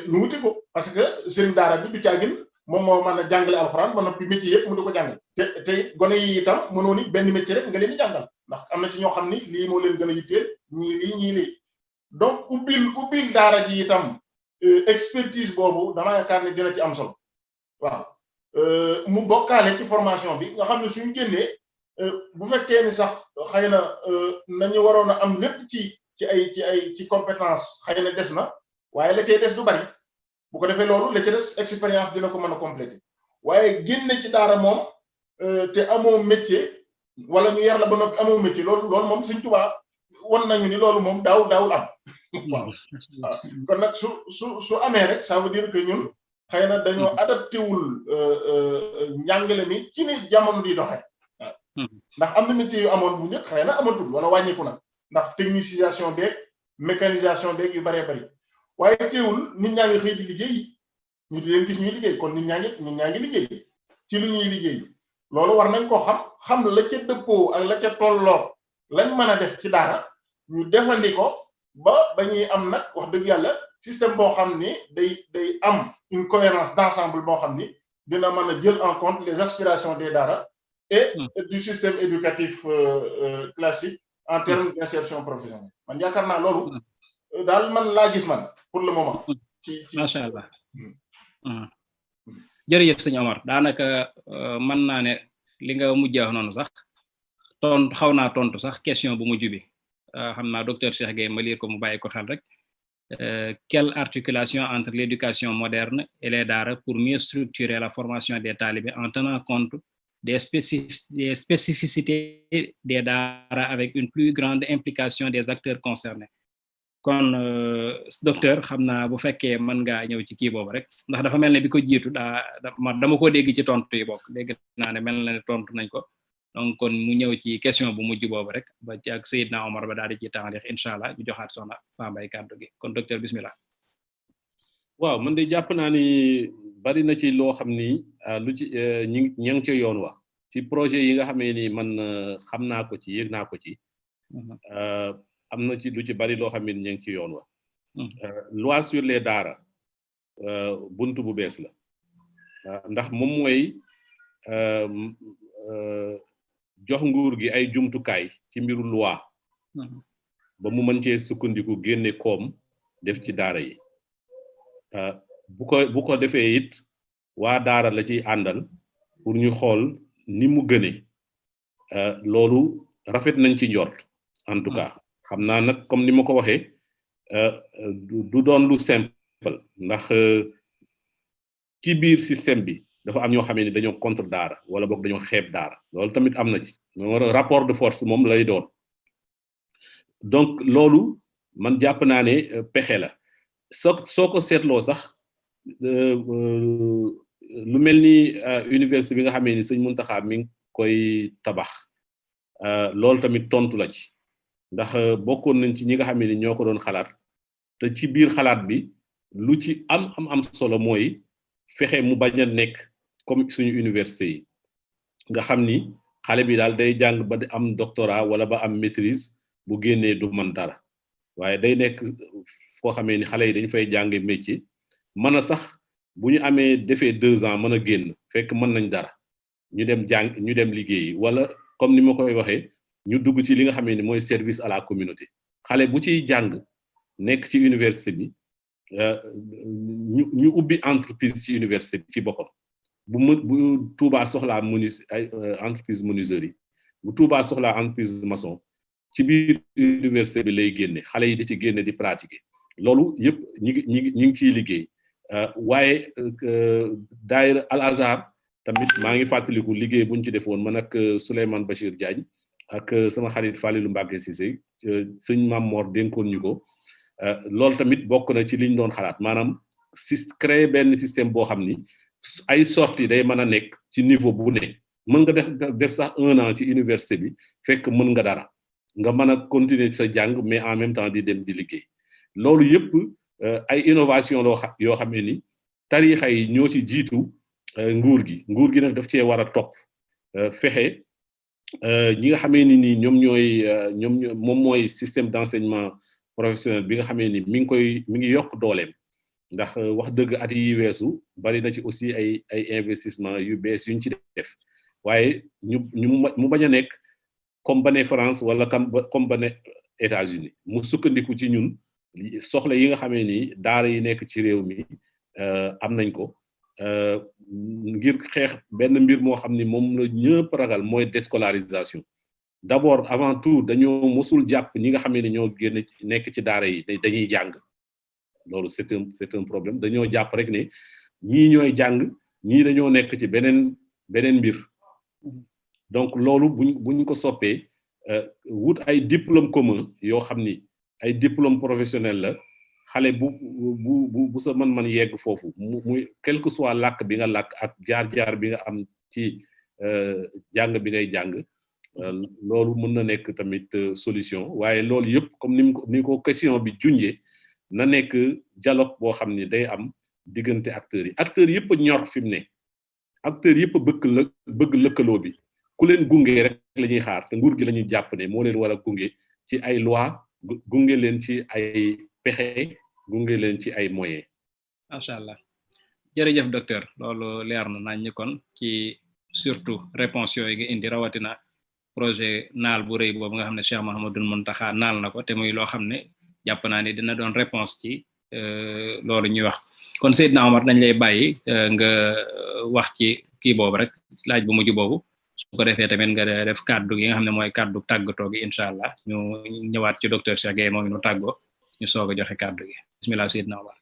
Speaker 4: ñu wuti ko parce que sëriñ daara bi du caagin moom moo mën a jàngale alxuraan ba noppi métier yëpp mu di ko jàngal te gone yi itam mënoo ni benn métier rek nga leen di jàngal ndax am na ci ñoo xam ni lii moo leen gën a yitteel ñii lii donc ubbil daara ji itam expertise boobu dama yaakaar ne dina ci am solo waaw mu bokkaale ci formation bi nga xam ne suñu génnee bu fekkee ni sax xëy na nañu waroon a am lépp ci compétence xëy na des na waaye la cay des du bari bu ko defee loolu la ca des expérience dina ko mën a compléter waaye génne ci daara moom te amoo métier wala ñu yar la ba noppi amoo métier loolu moom Sëriñ Tuubaa won nañu ni loolu moom daawul am waaw kon nag su amee rek ça veut dire que ñun xëy na dañoo adapté wul njàngale mi ci ni jamono di doxee waaw ndax am na métier yu amoon bu njëkk xëy na amatul wala wàññiku na ndax technicisation beeg mécanisation beeg yu bëree bëri waaye teewul nit ñaa ngi xëy di liggéey ñu di leen gis ñuy liggéey kon nit ñaa ngi liggéey ci lu ñuy liggéey loolu war nañ koo xam la ca dëppoo ak la ca tolloo lañ mën a def ci daara ñu defandi ko ba ñuy am nag wax dëgg yàlla système boo xam ni day am une cohérence d'ensemble boo xam ni dina mën a jël en compte les aspirations des daara et du système éducatif classique en termes d'insertion professionnelle man yaakaar naa loolu daal man laa gis man pour le moment. ci
Speaker 2: macha allah. jërëjëf sëñ Omar daanaka mën naa ne li nga mujjee wax noonu sax xaw naa tontu sax question bu mujj bi xam naa docteur Cheikh Gueye ma liir ko mu bàyyi ko xel rek quelle articulation entre l'éducation moderne et les daara pour mieux structurer la formation des talibés en tenant compte des spécificités des daara avec une plus grande implication des acteurs concernés. kon docteur xam naa bu fekkee mën ngaa ñëw ci kii boobu rek ndax dafa mel ne bi ko jiitu dama ko dégg ci tontu yi bokk dégg naa ne mel na ne tontu nañ ko donc kon mu ñëw ci question bu mujj boobu rek ba ci ak Seydina Omar ba daal di ci tàngalix incha allah ñu joxaat soxna Fambaye kàddu gi kon docteur bismillah.
Speaker 3: waaw man de jàpp naa ni bari na ci loo xam ni lu ci ñi ngi ci yoon wax ci projet yi nga xamee ni man xam naa ko ci yëg naa ko ci. am na ci lu ci bari loo xam ne ñu ngi ci yoon wa loi sur les daara buntu bu bees la ndax moom mooy jox nguur gi ay jumtukaay ci mbiru loi ba mu mën cee sukkandiku génne koom def ci daara yi bu ko defee it waa daara la ciy àndal pour ñu xool ni mu gëne loolu rafet nañ ci njort en tout cas xam naa nag comme ni ma ko waxee du doon lu simple ndax ci biir système bi dafa am ñoo xamee ni dañoo contre daara wala boog dañoo xeeb daara loolu tamit am na ci rapport de force moom lay doon donc loolu man jàpp naa ne pexe la soo ko seetloo sax lu mel ni université bi nga xamee ni sëñ Muntaxa mi ngi koy tabax loolu tamit tontu la ci ndax bokkoon nañ ci ñi nga xam ne ñoo ko doon xalaat te ci biir xalaat bi lu ci am solo mooy fexe mu bañ a nekk comme suñu université yi nga xam ni xale bi daal day jàng ba am doctorat wala ba am maîtrise bu génnee du mën dara waaye day nekk foo xamee ni xale yi dañu fay jànge métier mën a sax bu ñu amee defee 2 ans mën a génn fekk mën nañ dara ñu dem jàng ñu dem liggéeyi wala comme ni ma koy waxee ñu dugg ci li nga xamee ni mooy service à la communauté xale bu ciy jàng nekk ci université bi ñu ubbi entreprise ci université bi ci boppam bu Touba soxlaa ay entreprise menuiserie bu Touba soxlaa entreprise maçon ci biir université bi lay génne xale yi di ci génne di pratiquer loolu yëpp ñu ngi ciy liggéey waaye daayira Al Azhar tamit maa ngi fàttaliku liggéey bu ñu ci defoon man ak Souleymane Bachir Diagne ak sama xarit Falilou Mbacké Cissé sëñ Mam Mor dénkoon ñu ko loolu tamit bokk na ci liñ doon xalaat maanaam créer benn système boo xam ni ay sorties day mën a nekk ci niveau bu ne mën nga def sax 1 an ci université bi fekk mën nga dara nga mën a continuer sa jàng mais en même temps di dem di liggéey loolu yëpp ay innovation yoo xam ne ni tarixa yi ñoo ci jiitu nguur gi nag daf cee war a topp fexe ñi nga xamee ni nii moom mooy système d'enseignement professionnel bi nga xamee ni mi ngi yokk dooleem ndax wax dëgg at yi weesu bari na ci aussi ay investissement yu bees yuñ ci def waaye mu bañ a nekk comme ba ne France wala comme ba ne États-Unis mu sukkandiku ci ñun soxla yi nga xamee ni daara yi nekk ci réew mi am nañ ko ngir xeex benn mbir moo xam ni moom la ñëpp ragal mooy déscolarisation d'abord avant tout dañoo mosul jàpp ñi nga xamee ni ñoo génn nekk ci daara yi dañuy jàng loolu c'est un problème dañoo jàpp rek ne ñii ñooy jàng ñii dañoo nekk ci beneen mbir donc loolu buñ ko soppee wut ay diplôme commun yoo xam ni ay diplôme professionnel la xale bu sa man yegg foofu muy quel que soit làkk bi nga làkk ak jaar-jaar bi nga am ci jàng bi ngay jàng loolu mën na nekk tamit solution waaye loolu yëpp comme ni ko question bi junjee na nekk dialogue boo xam ni day am diggante acteurs yëpp a ñor fi mu ne acteurs yëpp a bëgg lëkkaloo bi ku leen gunge rek la ñuy xaar te nguur gi la ñuy jàpp ne moo leen war a gunge ci ay loi gunge leen ci ay pexe gunge leen ci ay moyens. macha allah jërëjëf docteur loolu leer na nañ ñu kon ci surtout réponse yooyu nga indi rawatina projet naal bu rëy boobu nga xam ne Cheikh Mouhamadoul Mountakha naal na ko te muy loo xam ne jàpp naa ni dina doon réponse ci loolu ñuy wax kon Seydina Omar dañ lay bàyyi nga wax ci kii boobu rek laaj bu mujj boobu su ko defee tamit nga def kàddu gi nga xam ne mooy kàddu tàggatoo gi incha allah ñu ñëwaat ci docteur Cheikh Gueye moom ñu tàggoo ñu soog a joxe kàddu gi bismillah Seydina Omar.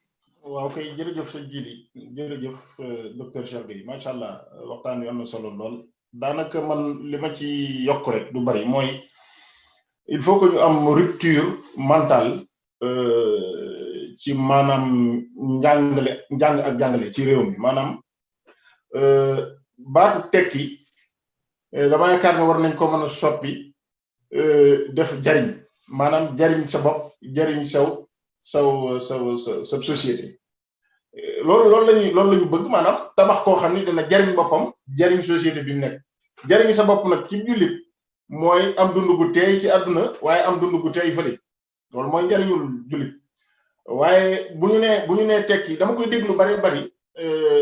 Speaker 4: waaw kay jërëjëf sëñ Jili jërëjëf docteur Cheikh Gueye macha allah waxtaan wi am na solo lool daanaka man li ma ci yokk rek du bari mooy il faut que ñu am rupture mentale ci maanaam njàng ak jàngale ci réew mi maanaam baatu tekki dama yaakaar ne war nañ ko mën a soppi def jariñ maanaam jariñ sa bopp jariñ sa société loolu lañu bëgg maanaam tabax koo xam ni dana jariñ boppam jariñ société bi mu nekk jariñ sa bopp nag ci jullit mooy am dund gu teey ci àdduna waaye am dund gu teey fële loolu mooy njariñul jullit waaye bu ñu nee tekki dama koy déglu bari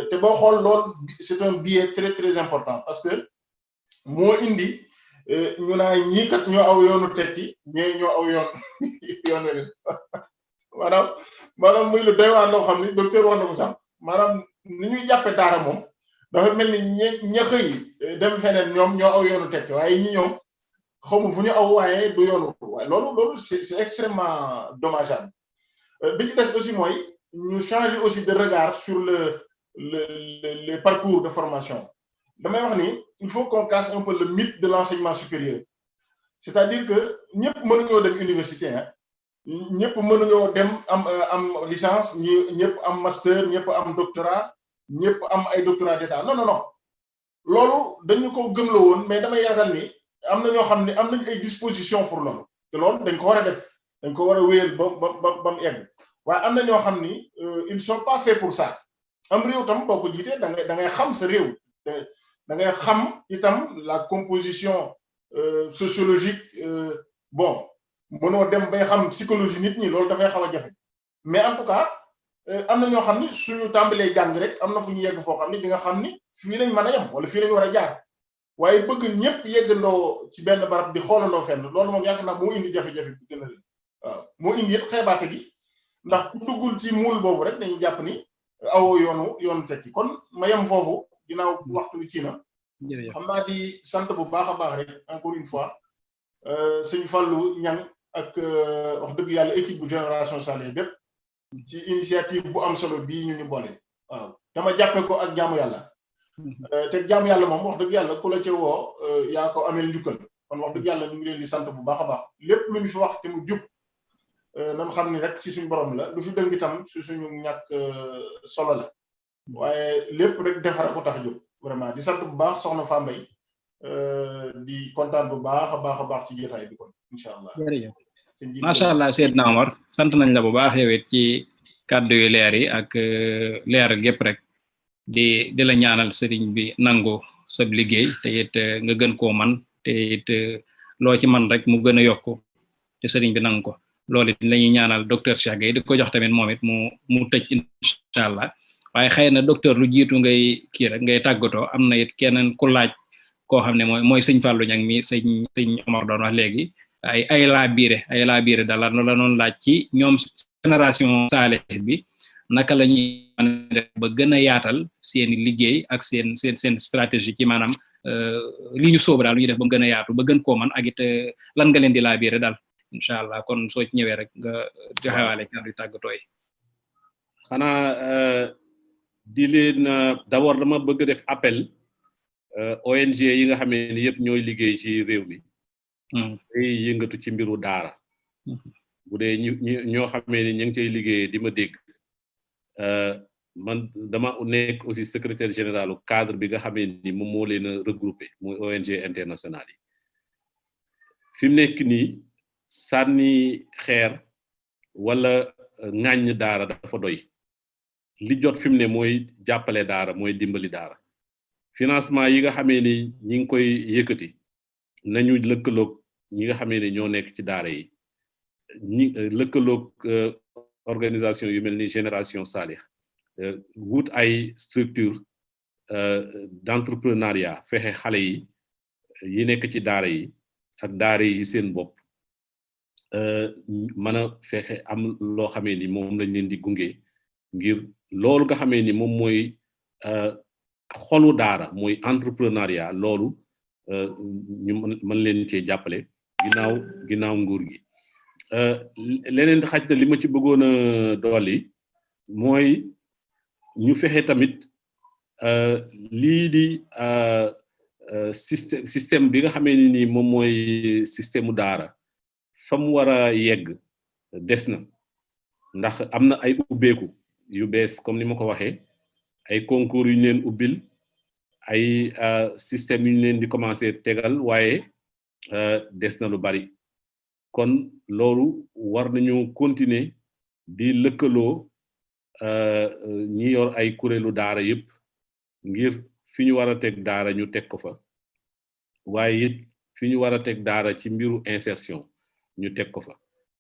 Speaker 4: te boo xool lool c'est un biais très très important parce que moo indi ñu naa ñii kat ñoo aw yoonu tekki ñee ñoo aw yoon weneen maanaam muy lu doy waar loo xam ni docteur wax na ko sax maanaam ni ñuy jàppe daara moom dafa mel ni ña xëy dem feneen ñoom ñoo aw yoonu tekki waaye ñi ñoom xawma fu ñu aw waaye du yoonu waaye loolu c'est extrêmement dommageable bi ci des aussi mooy ñu changer aussi de regard sur les parcours de formation damay wax ni il faut qu'on casse un peu le mythe de l'enseignement supérieur c'est-à-dire que ñëpp mënuñoo dem université ñëpp mënuñoo dem am licence ñëpp am master ñëpp am doctorat ñëpp am ay doctorat d'état non loolu dañu ko gëmloo woon mais damay ragal ni am na ñoo xam ne am nañ ay disposition pour loolu te loolu dañ ko war a def dañ ko war a wéyal ba mu egg waaye am na ñoo xam ni ils sont pas faits pour ça am réew tam boo ko jiitee da ngay xam sa réew da ngay xam itam la composition sociologique bon mënoo dem bay xam psychologie nit ñi loolu dafay xaw a jafe mais en tout cas am na ñoo xam ni suñu tàmbalee jàng rek am na fu ñu yegg foo xam ni di nga xam ni fii lañ mën a yem wala fii lañ war a jaar waaye bëgg ñëpp yeggandoo ci benn barab di xoolandoo fenn loolu moom yaakaar naa moo indi jafe-jafe bi gën a rëy waaw moo indi it xeebaate gi ndax ku duggul ci muul boobu rek dañuy jàpp ni awoo yoonu tekki kon ma yem foofu ginnaaw waxtu wi kii na xam naa di sant bu baax a baax rek encore une fois sëñ Fallou Niang ak wax dëgg yàlla équipe bu Génération Salih bépp ci initiative bu am solo bii ñu boole waaw dama jàppe ko ak jaamu yàlla te jaamu yàlla moom wax dëgg yàlla ku la ca woo yaa ko ameel njukkal kon wax dëgg yàlla ñu ngi leen di sant bu baax a baax lépp lu ñu fi wax te mu jub nan xam ni rek ci suñu borom la lu fi dëng itam ci suñu ñàkk solo la waaye lépp rek defar ko tax a jóg vraiment di sant bu baax soxna Fambaye di kontaan bu baax a baax ci jotaay bi kon incha allah.
Speaker 2: macha allah Seydina Omar sant nañ la bu baax yow it ci kàddu yu leer yi ak leeral gépp rek di la ñaanal sëriñ bi nangu sab liggéey te it nga gën koo man te it loo ci man rek mu gën a yokku te sëriñ bi nangu ko loolu it la ñuy ñaanal docteur Cheikh Gueye di ko jox tamit moom it mu tëj incha allah waaye xëy na docteur lu jiitu ngay kii rek ngay tàggatoo am na it keneen ku laaj koo xam ne mooy sëñ Fallou Niang mi sëñ Omar doon wax léegi ay laa biire daal la noonu laaj ci ñoom Génération Salih bi naka la ñuy mën a def ba gën a yaatal seen liggéey ak seen stratégie ci maanaam li ñu sóobu daal lu ñuy def ba mu gën a yaatu ba gën koo man ak it lan nga leen di laa biire daal incha allah kon soo ci ñëwee rek nga joxewaale kàddu tàggatoo yi.
Speaker 3: xanaa di leen d'abord dama bëgg def appel ONG yi nga xamee ni yëpp ñooy liggéey ci réew mi. day yëngatu ci mbiru daara. bu dee ñoo xamee ni ñu ngi cay liggéey di ma dégg man dama nekk aussi secrétaire général cadre bi nga xamee ni moom moo leen a regroupé muy ONG internationale yi fi mu nekk nii sànni xeer wala ŋàññ daara dafa doy li jot fi mu ne mooy jàppale daara mooy dimbali daara financement yi nga xamee ni ñi ngi koy yëkkati nañu lëkkaloog ñi nga xamee ni ñoo nekk ci daara yi ñi lëkkaloog organisation yu mel ni Génération Salih wut ay structure d'entrepreneuriat fexe xale yi nekk ci daara yi ak daara yi seen bopp mën a fexe am loo xamee ni moom lañ leen di gunge ngir loolu nga xamee ni moom mooy xolu daara mooy entrepreneuriat loolu ñu mën leen cee jàppale ginnaaw nguur gi leneen xaj na li ma ci bëggoon a dolli mooy ñu fexe tamit lii di système bi nga xamee ni nii moom mooy système u daara fa mu war a yegg des na ndax am na ay ubbeeku yu bees comme ni ma ko waxee ay concours yu ñu leen ubbil ay système yu ñu leen di commencer tegal waaye des na lu bari kon loolu war nañu continuer di lëkkaloo ñi yor ay kuréelu daara yëpp ngir fi ñu war a teg daara ñu teg ko fa waaye it fi ñu war a teg daara ci mbiru insertion ñu teg ko fa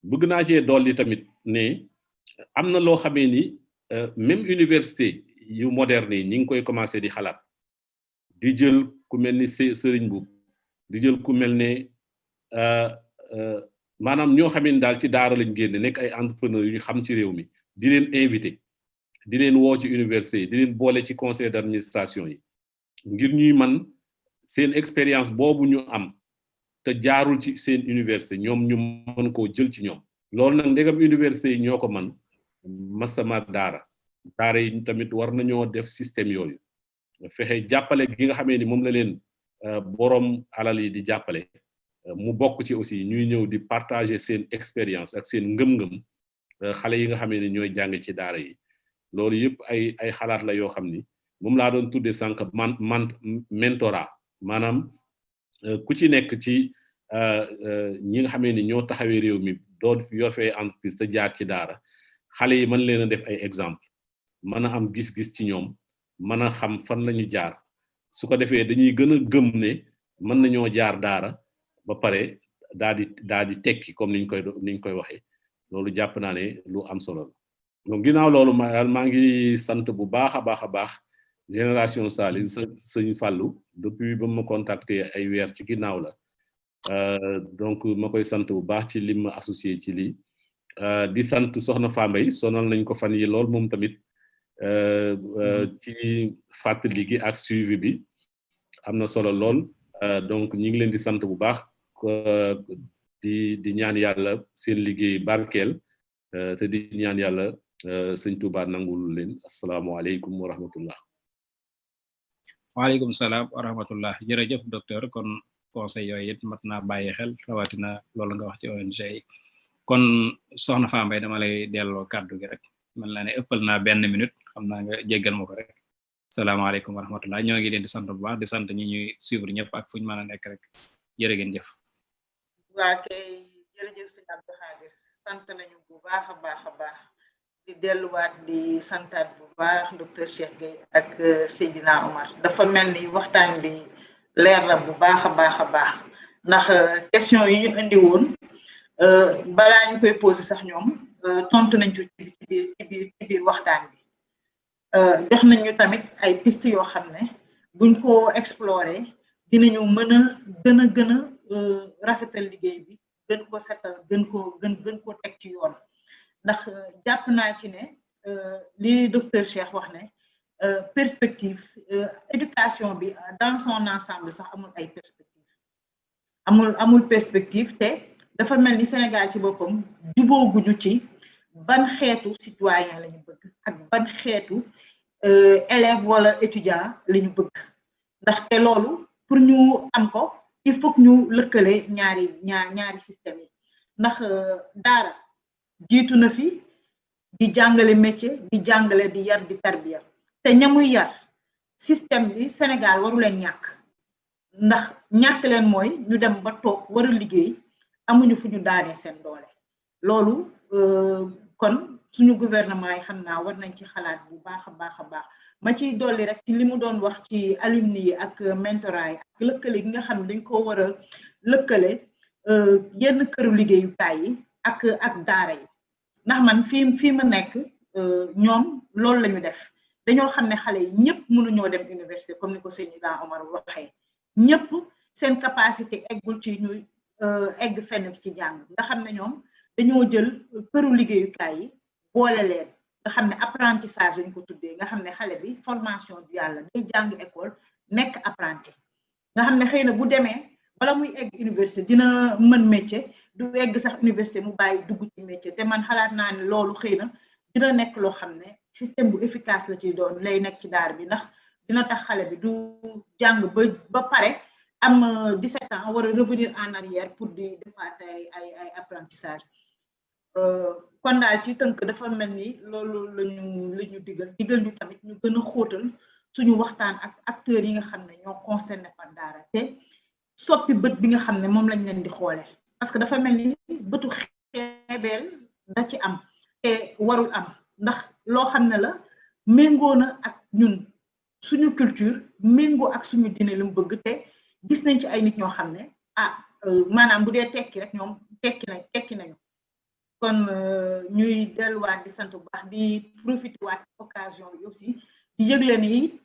Speaker 3: bëgg naa cee dolli tamit ne am na loo xamee ni même université yu moderne yi ñi ngi koy commencer di xalaat di jël ku mel ni Serigne Mboup di jël ku mel ne maanaam ñoo xamee ni daal ci daara lañ génne nekk ay entrepreneurs yu ñu xam ci réew mi di leen invité di leen woo ci université yi di leen boole ci conseil d'administration yi ngir ñuy man seen expérience boobu ñu am te jaarul ci seen université ñoom ñu mën koo jël ci ñoom loolu nag ndegam université yi ñoo ko man masama daara yi tamit war nañoo def système yooyu fexe jàppale gi nga xamee ni moom la leen boroom alal yi di jàppale mu bokk ci aussi ñuy ñëw di partager seen expérience ak seen ngëm-ngëm xale yi nga xamee ni ñooy jàng ci daara yi loolu yëpp ay xalaat la yoo xam ni moom laa doon tuddee sànq mentorat maanaam ku ci nekk ci ñi nga xamee ni ñoo taxawee réew mi doon yor fee entreprise te jaar ci daara xale yi mën leen a def ay exemple mën a am gis-gis ci ñoom mën a xam fan lañu jaar su ko defee dañuy gën a gëm ne mën nañoo jaar daara ba pare daa di tekki comme niñ koy waxee loolu jàpp naa ne lu am solo la donc ginnaaw loolu maa ngi sant bu baax a baax génération Sali sëñ Fallou depuis ba ma contacté ay weer ci ginnaaw la donc ma koy sant bu baax ci lim ma associé ci lii di sant soxna Fambaye sonal nañ ko fan yi lool moom tamit ci fàttali gi ak suivi bi am na solo lool donc ñi ngi leen di sant bu baax di ñaan yàlla seen liggéey barkeel te di ñaan yàlla sëñ Touba nangul leen asalaamaaleykum wa rahmatullah.
Speaker 2: waaleykum salaam wa rahmatullah jërëjëf docteur kon conseil yooyu it mat naa bàyyi xel rawatina loolu nga wax ci ONG yi kon soxna Fambaye dama lay delloo kàddu gi rek mel na ne ëppal naa benn minute xam naa nga jéggal ma ko rek salaamaaleykum wa rahmatullah ñoo ngi leen di sant bu baax di sant ñi ñuy suivre ñëpp ak fu ñu mën a nekk rek jërë ngeen jëf.
Speaker 1: waa kay jërëjëf sëñ Abdou Khadir sant nañu bu baax a baax di delluwaat di santaat bu baax docteur Cheikh Gueye ak Seydina Omar dafa mel ni waxtaan bi leer na bu baax a baax ndax question yi ñu indi woon balaa ñu koy posé sax ñoom tontu nañ ci biir waxtaan bi jox nañ ñu tamit ay piste yoo xam ne buñ ko explorer dinañu mën a gën a rafetal liggéey bi gën ko setal gën ko teg ci yoon ndax jàpp naa ci ne li docteur Cheikh wax ne perspective éducation bi dans son ensemble sax amul ay perspective amul perspective te dafa mel ni Sénégal ci boppam jubóoguñu ci ban xeetu citoyen la ñu bëgg ak ban xeetu élève wala étudiant la ñu bëgg ndaxte loolu pour ñu am ko il faut que ñu lëkkale ñaari système yi ndax daara jiitu na fi di jàngale métier di jàngale di yar di tarbiya te ñamuy yar système bi Sénégal waru leen ñàkk ndax ñàkk leen mooy ñu dem ba toog war a liggéey amuñu fu ñu daanee seen doole loolu kon suñu gouvernement yi xam naa war nañ ci xalaat bu baax a baax ma ciy dolli rek ci li mu doon wax ci alumni yi ak mentorat yi ak lëkkale gi nga xam ne dañ ko war a lëkkale yenn këru liggéeyukaay yi ak daara yi ndax man fii ma nekk ñoom loolu la ñu def dañoo xam ne xale yi ñëpp mënuñoo dem université comme ni ko Seydina Omar waxee ñëpp seen capacité eggul ci ñuy egg fenn ci jàng nga xam ne ñoom dañoo jël këru liggéeyukaay yi boole leen nga xam ne apprentissage lañ ko tuddee nga xam ne xale bi formation du yàlla day jàng école nekk apprenti nga xam ne xëy na bu demee bala muy egg université dina mën métier du egg sax université mu bàyyi dugg ci métier te man xalaat naa ne loolu xëy na dina nekk loo xam ne système bu efficace la ci doon lay nekk ci daar bi ndax dina tax xale bi du jàng ba pare am 17 ans war a revenir en arrière pour di defaat ay apprentissage kon daal ci tënk dafa mel ni loolu lañu digal ñu tamit ñu gën a xóotal suñu waxtaan ak acteurs yi nga xam ne ñoo concerné par daara te soppi bët bi nga xam ne moom lañ leen di xoolee parce que dafa mel ni bëtu xeebeel da ci am te warul am ndax loo xam ne la méngoo na ak ñun suñu culture méngoo ak suñu diine lu mu bëgg te gis nañ ci ay nit ñoo xam ne maanaam bu dee tekki rek ñoom tekki nañu kon ñuy delluwaat di sant bu baax di profité waat occasion bi aussi di yëgle ni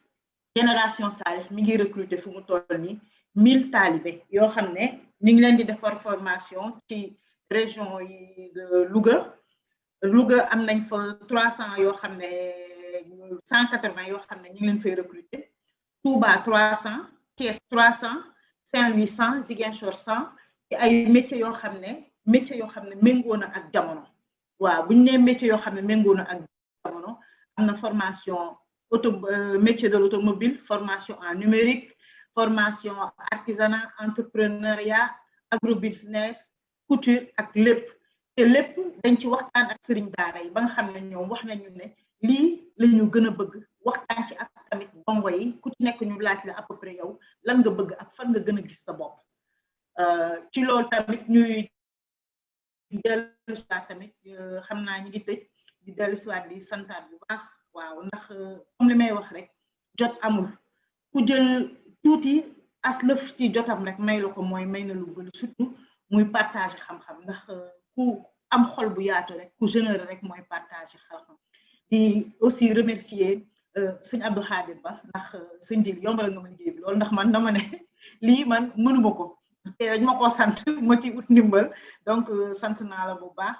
Speaker 1: génération Salih mi ngi recruter fu mu toll nii 1000 talibé yoo xam ne ñu ngi leen di defar formation ci région yi de Louga am nañ fa 300 yoo xam ne 180 yoo xam ne ñu ngi leen fay recruter Touba 300 Thiès 300 Saint-Louis 100 Ziguinchor 100 ci ay métiers yoo xam ne méngoo na ak jamono waaw bu ñu nee métiers yoo xam ne méngoo na ak jamono am na formation métier de l'automobile formation en numérique formation artisanat entrepreneuriat agrobusiness couture ak lépp te lépp dañ ci waxtaan ak sëriñ daara yi ba nga xam ne ñoom wax nañu ne lii la ñu gën a bëgg waxtaan ci ak tamit dongo yi ku ci nekk ñu laaj la à peu près yow lan nga bëgg ak fan nga gën a gis sa bopp ci loolu tamit ñuy dellu siwaat tamit xam naa ñu ngi tëj di dellu siwaat di santaat bu baax waaw ndax comme li may wax rek jot amul ku jël tuuti as lëf ci jotam rek may la ko mooy may na lu bëri surtout muy partage xam-xam ndax ku am xol bu yaatu rek ku généreux rek mooy partage xam-xam di aussi remercier sëñ Abdou Khadir Ba ndax sëñ Jil yombal nga ma liggéey bi loolu ndax man dama ne lii man mënuma ko te dañ ma koo sant ma ci ut ndimbal donc sant naa la bu baax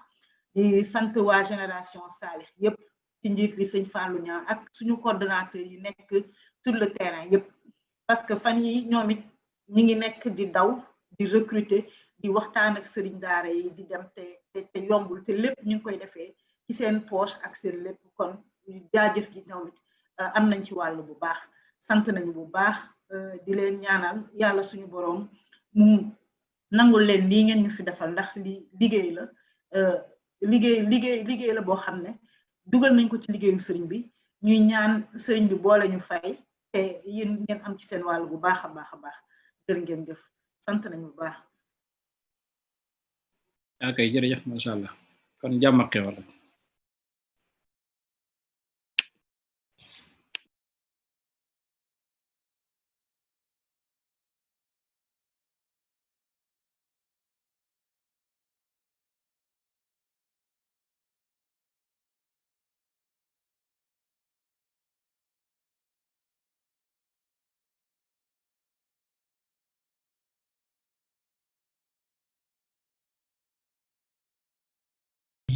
Speaker 1: di sant waa génération Salih yëpp ci njiit li sëñ Fallou Niang ak suñu coordonnateur yi nekk sur le terrain yëpp parce que fan yi ñoom it ñi ngi nekk di daw di recruter di waxtaan ak sëriñ daara yi di dem te yombul te lépp ñu ngi koy defee ci seen poche ak seen lépp kon jaajëf ji ñoom it am nañ ci wàll bu baax sant nañu bu baax di leen ñaanal yàlla suñu boroom mu nangul leen lii ngeen ñu fi defal ndax li liggéey la liggéey la boo xam ne dugal nañ ko ci liggéeyu sëriñ bi ñuy ñaan sëriñ bi boole ñu fay te yéen ngeen am ci seen wàll bu baax a baax a baax jërë ngeen jëf sant nañu bu baax.
Speaker 2: ok jërëjëf macha allah kon jàmm ak xewal.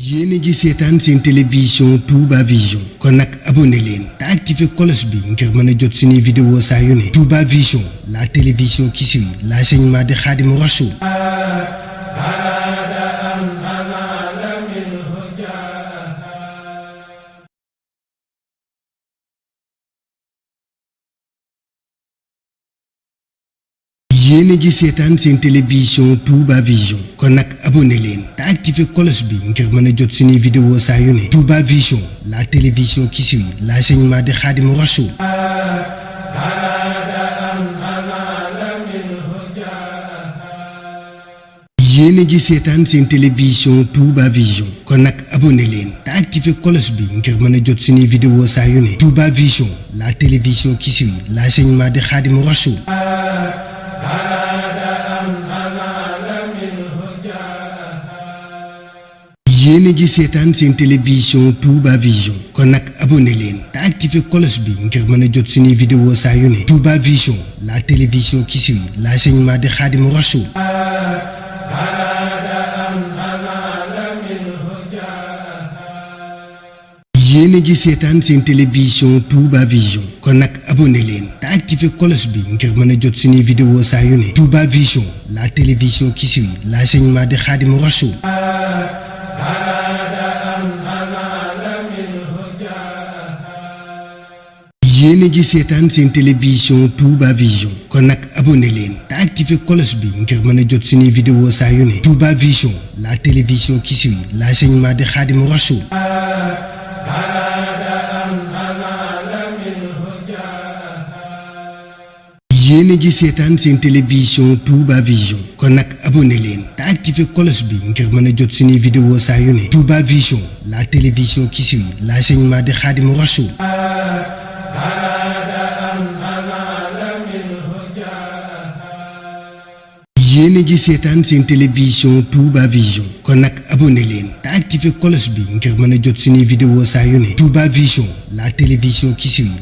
Speaker 5: yéen a ngi seetaan seen télévision Touba Vision kon nag abonné leen te activé cloche bi ngir mën a jot suñuy vidéo saa yu ne Touba Vision la télévision qui suit l'enseignement de Khadimou Rassoul. yéen a ngi seetaan seen télévision Touba Vision kon nag abonné leen te activé cloche bi ngir mën a jot suñuy vidéo saa yu ne Touba Vision la télévision qui suit l'enseignement de Khadimou Rassoul. yéen a ngi seetaan seen télévision Touba Vision kon nag abonné leen te activé cloche bi ngir mën a jot suñuy vidéo saa yu ne Touba Vision la télévision qui suit l'enseignement de Khadimou Rassoul. yéen a ngi seetaan seen télévision Touba Vision kon nag abonné leen te activé cloche bi ngir mën a jot suñuy vidéo saa yu ne Touba Vision la télévision qui suit l'enseignement de Khadimou Rassoul. yéen a ngi seetaan seen télévision Touba Vision kon nag abonné leen te activé cloche bi ngir mën a jot suñuy vidéo saa yu ne Touba Vision la télévision qui suit l'enseignement de Khadimou Rassoul. yéen a ngi seetaan seen télévision Touba Vision kon nag abonné leen te activé cloche bi ngir mën a jot suñuy vidéo saa yu ne Touba Vision la télévision qui suit l'enseignement de Khadimou Rassoul. yéen a ngi seetaan seen télévision Touba Vision kon nag abonné leen te activé cloche bi ngir mën a jot suñuy vidéo saa yu ne Touba Vision la télévision qui suit l'enseignement de Khadimou Rassoul. yéen a ngi seetaan seen télévision Touba Vision kon nag abonné leen te activé cloche bi ngir mën a jot suñuy vidéo saa yu ne Touba Vision la télévision qui suit